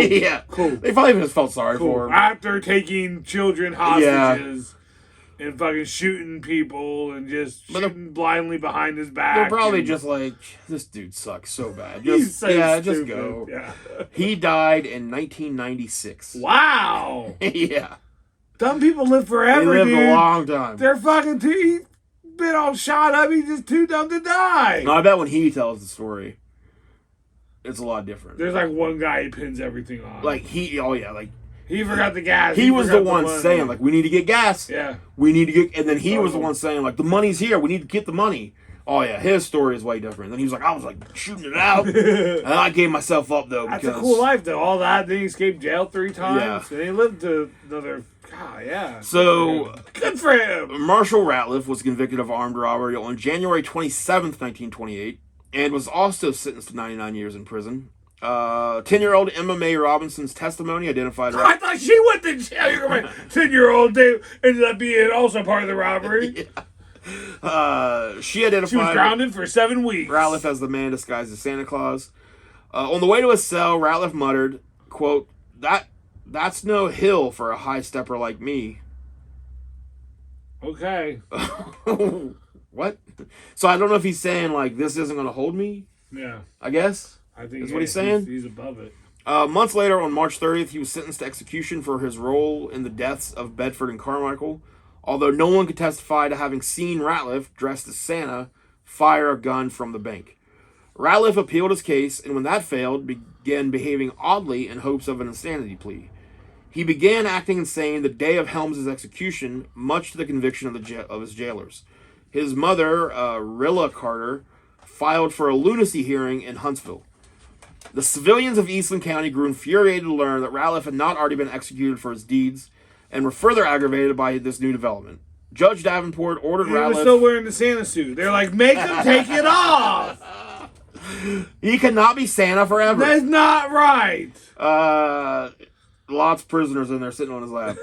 Yeah. Cool. They probably just felt sorry for him. After taking children hostages. and fucking shooting people and just shooting blindly behind his back. They're probably just like, this dude sucks so bad. He's so just stupid. go. Yeah. He died in 1996. Wow. Yeah. Dumb people live forever, They lived dude. a long time. They're fucking he's been all shot up. He's just too dumb to die. No, I bet when he tells the story, it's a lot different. There's like one guy he pins everything on. Like he forgot the gas. he was the one money. saying like, we need to get gas. Yeah. We need to get, and then he was the one saying like, the money's here. We need to get the money. Oh yeah, his story is way different. Then he was like, I was like shooting it out, and I gave myself up though. That's because, a cool life though. All that, then he escaped jail 3 times, Yeah. and he lived to another. God, yeah. So Good for him. Marshall Ratliff was convicted of armed robbery on January 27th, 1928, and was also sentenced to 99 years in prison. 10-year-old MMA Robinson's testimony identified. I thought she went to jail. You're my 10-year-old dude ended up being also part of the robbery. She identified. She was grounded for 7 weeks. Ratliff as the man disguised as Santa Claus. On the way to his cell, Ratliff muttered, quote, That's no hill for a high stepper like me. Okay. What? So I don't know if he's saying, like, this isn't going to hold me, Yeah. I guess. I think Is what he's saying? He's above it. Months later, on March 30th, he was sentenced to execution for his role in the deaths of Bedford and Carmichael, although no one could testify to having seen Ratliff, dressed as Santa, fire a gun from the bank. Ratliff appealed his case, and when that failed, began behaving oddly in hopes of an insanity plea. He began acting insane the day of Helms' execution, much to the conviction of his jailers. His mother, Rilla Carter, filed for a lunacy hearing in Huntsville. The civilians of Eastland County grew infuriated to learn that Ratliff had not already been executed for his deeds, and were further aggravated by this new development. Judge Davenport ordered Ratliff... He was still wearing the Santa suit. They're like, make him take it off! He cannot be Santa forever. That's not right! Lots of prisoners in there sitting on his lap.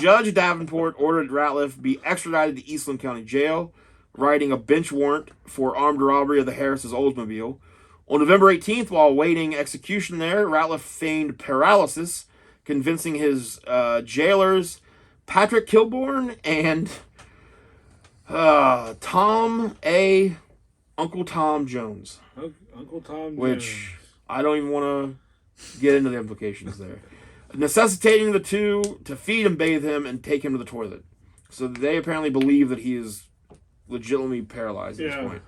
Judge Davenport ordered Ratliff be extradited to Eastland County Jail, writing a bench warrant for armed robbery of the Harris's Oldsmobile. On November 18th, while awaiting execution there, Ratliff feigned paralysis, convincing his jailers Patrick Kilbourne and Uncle Tom Jones. Uncle Tom Which Jones. I don't even want to get into the implications there. Necessitating the two to feed and bathe him and take him to the toilet. So they apparently believe that he is legitimately paralyzed at this point.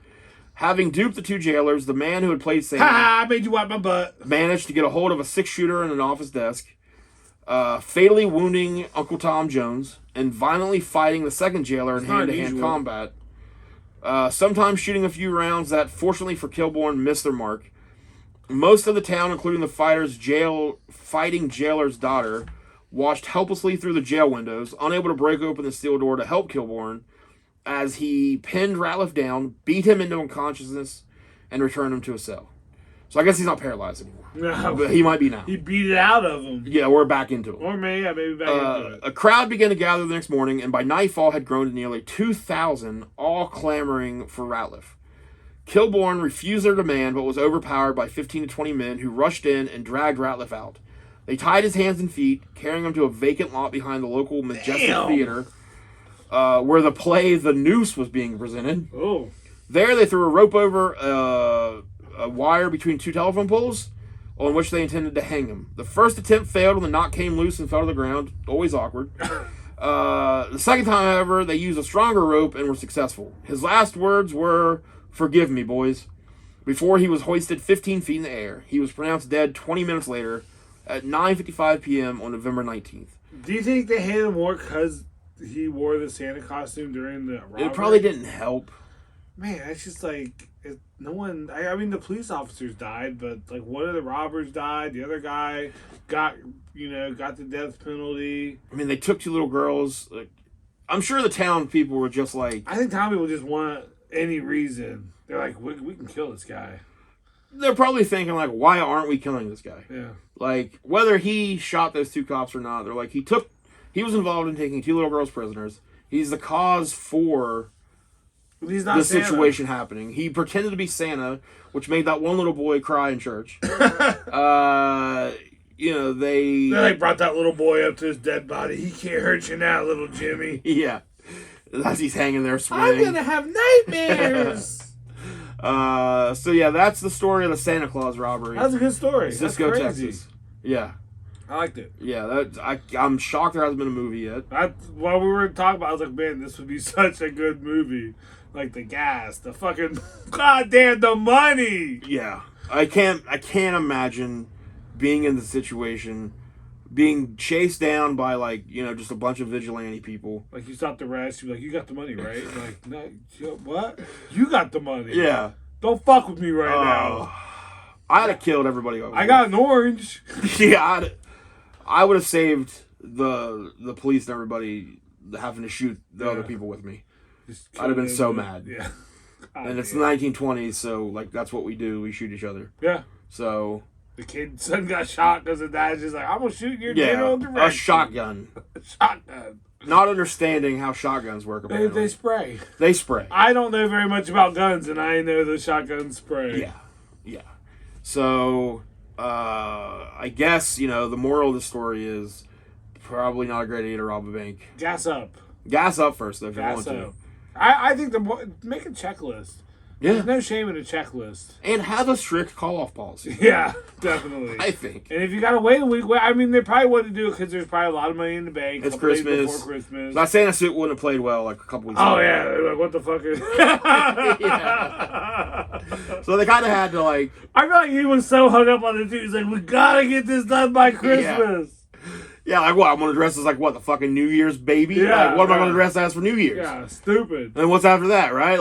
Having duped the two jailers, the man who had played Santa... Ha! I made you wipe my butt. ...managed to get a hold of a 6-shooter in an office desk, fatally wounding Uncle Tom Jones, and violently fighting the second jailer in hand-to-hand combat. Sometimes shooting a few rounds that, fortunately for Kilbourne, missed their mark. Most of the town, including the fighting jailer's daughter, watched helplessly through the jail windows, unable to break open the steel door to help Kilbourne, as he pinned Ratliff down, beat him into unconsciousness, and returned him to a cell. So I guess he's not paralyzed anymore. No. But he might be now. He beat it out of him. Yeah, we're back into it. Or maybe back into it. A crowd began to gather the next morning, and by nightfall had grown to nearly 2,000, all clamoring for Ratliff. Kilbourne refused their demand, but was overpowered by 15 to 20 men who rushed in and dragged Ratliff out. They tied his hands and feet, carrying him to a vacant lot behind the local Majestic Theater, where the play The Noose was being presented. Oh. There they threw a rope over a wire between 2 telephone poles, on which they intended to hang him. The first attempt failed when the knot came loose and fell to the ground. Always awkward. The second time, however, they used a stronger rope and were successful. His last words were, "Forgive me, boys," before he was hoisted 15 feet in the air. He was pronounced dead 20 minutes later at 9:55 p.m. on November 19th. Do you think they hated him more because he wore the Santa costume during the robbery? It probably didn't help. Man, it's just like no one. I mean, the police officers died, but like one of the robbers died. The other guy got the death penalty. I mean, they took 2 little girls. Like, I'm sure the town people were just like... I think town people just want any reason. They're like, we can kill this guy. They're probably thinking like, why aren't we killing this guy? Yeah. Like, whether he shot those 2 cops or not, they're like, he was involved in taking 2 little girls prisoners. He's the cause for He's not the Santa. situation happening. He pretended to be Santa, which made that one little boy cry in church. They like brought that little boy up to his dead body. He can't hurt you now, little Jimmy. Yeah. As he's hanging there swinging. I'm gonna have nightmares. So yeah, that's the story of the Santa Claus robbery. That's a good story. Cisco, that's crazy. Texas. Yeah. I liked it. Yeah, I'm shocked there hasn't been a movie yet. While we were talking about it, I was like, man, this would be such a good movie. Like the gas, the fucking goddamn the money. Yeah. I can't imagine being in the situation, being chased down by just a bunch of vigilante people. Like you stopped the rest, you're like, you got the money, right? Like, no, what? You got the money. Yeah. Don't fuck with me right now. I'd have killed everybody. I got an orange. Yeah, I would have saved the police and everybody having to shoot the other people with me. I'd have been so mad. Yeah. And it's the 1920s, so that's what we do. We shoot each other. Yeah. So the kid's son got shot because the dad's just like, I'm gonna shoot your general direction. A shotgun. A shotgun. Not understanding how shotguns work. They spray. They spray. I don't know very much about guns, and I know the shotgun spray. Yeah. Yeah. So, I guess, the moral of the story is probably not a great idea to rob a bank. Gas up. Gas up first, though, if you want to. I think make a checklist. Yeah. There's no shame in a checklist. And have a strict call-off policy. Yeah, definitely. I think. And if you got to wait a week, they probably wouldn't do it because there's probably a lot of money in the bank. It's Christmas. Days before Christmas. That Santa suit wouldn't have played well a couple weeks ago. Oh, ago. yeah. They're like, what the fuck is... Yeah. So they kind of had to, I feel like he was so hung up on the dude. He's like, we got to get this done by Christmas. Yeah, what? I'm going to dress as, the fucking New Year's baby? Yeah. What am I going to dress as for New Year's? Yeah, stupid. And what's after that, right?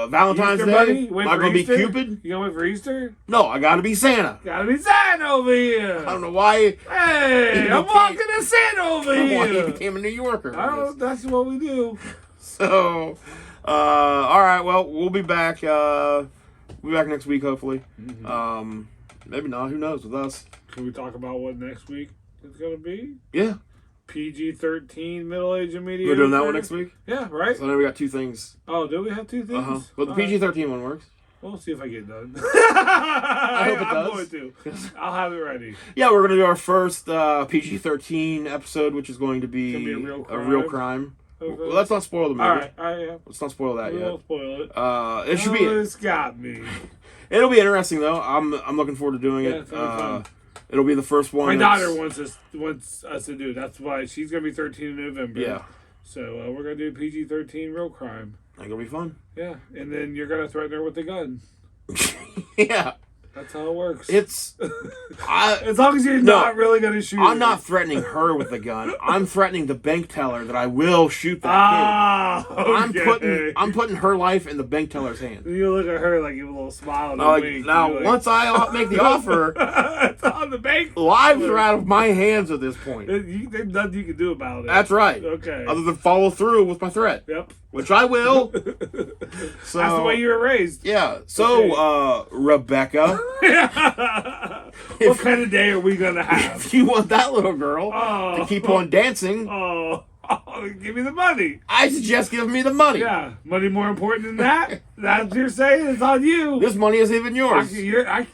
Valentine's Easter Day? Bunny? Am I going to be Cupid? You going to wait for Easter? No, I got to be Santa. Got to be Santa over here. I don't know why. Hey, I'm walking to Santa over here. Why he became a New Yorker. That's what we do. So, all right, well, we'll be back. We'll be back next week, hopefully. Mm-hmm. Maybe not. Who knows with us? Can we talk about what next week is going to be? Yeah. PG-13, middle-aged and mediocre. We're doing that one next week? Yeah, right? So then we got two things. Oh, do we have two things? Uh-huh. But the PG-13 one works. We'll see if I get it done. I hope it does. I'm going to. I'll have it ready. Yeah, we're going to do our first PG-13 episode, which is going to be a real crime. Okay. Well, let's not spoil the movie. All right, yeah. Let's not spoil that we yet. Won't spoil it. It should be. It's got me. It'll be interesting though. I'm looking forward to doing it. It'll be the first one. My daughter wants us to do it. That's why she's gonna be 13 in November. Yeah. So we're gonna do PG-13 real crime. That's gonna be fun. Yeah, and then you're gonna threaten her with a gun. Yeah. That's how it works. It's as long as you're not really going to shoot I'm not threatening her with a gun. I'm threatening the bank teller that I will shoot that kid. Okay. I'm putting her life in the bank teller's hands. You look at her like you have a little smile and wink. Now, once I make the offer, it's on the bank. Lives are out of my hands at this point. There's nothing you can do about it. That's right. Okay. Other than follow through with my threat. Yep. Which I will. So, that's the way you were raised. Yeah. So, Rebecca. What kind of day are we going to have? If you want that little girl to keep on dancing, give me the money. I suggest giving me the money. Yeah. Money more important than that? That's what you're saying? It's on you. This money isn't even yours. I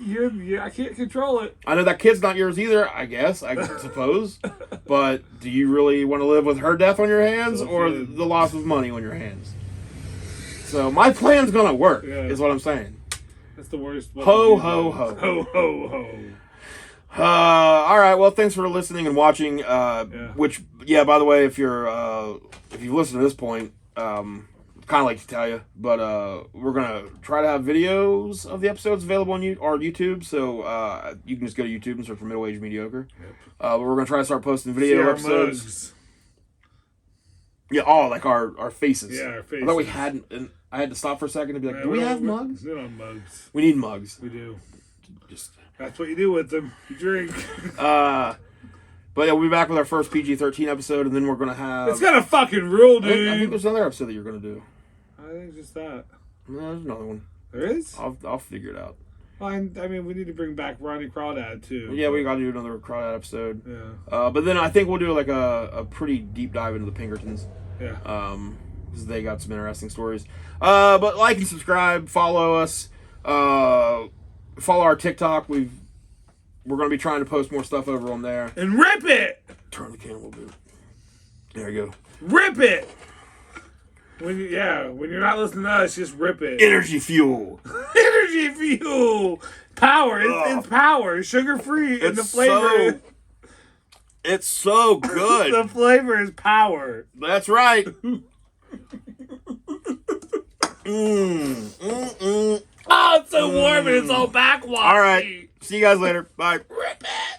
can't control it. I know that kid's not yours either, I guess, I suppose. But do you really want to live with her death on your hands or the loss of money on your hands? So my plan's going to work, is what I'm saying. That's the worst. Ho, ho, ho. Ho, ho, ho. All right. Well, thanks for listening and watching. Which, by the way, if you've listened to this point, kind of like to tell you, but we're gonna try to have videos of the episodes available on our YouTube. So you can just go to YouTube and search for Middle Age Mediocre. Yep. But we're gonna try to start posting video episodes. Mugs. Yeah, like our faces. Yeah, our faces. I thought we hadn't. And I had to stop for a second to be like, do we have mugs? We don't have mugs. We need mugs. We do. Just. That's what you do with them. You drink. But yeah, we'll be back with our first PG-13 episode, and then we're gonna have. It's got a fucking rule, dude. I think there's another episode that you're gonna do. I think just that. No, there's another one. There is? I'll figure it out. Well, I mean, we need to bring back Ronnie Crawdad too. Yeah, we got to do another Crawdad episode. Yeah. But then I think we'll do like a pretty deep dive into the Pinkertons. Yeah. Because they got some interesting stories. But like and subscribe, follow us, follow our TikTok. We're we're going to be trying to post more stuff over on there. And rip it! Turn the camera a little bit. There you go. Rip it! When you're not listening to us, just rip it. Energy fuel. Energy fuel! Power. It's power. Sugar-free. And the flavor... It's so good. The flavor is power. That's right. Oh, it's so warm and it's all backwash. All right. See you guys later. Bye. Rip it!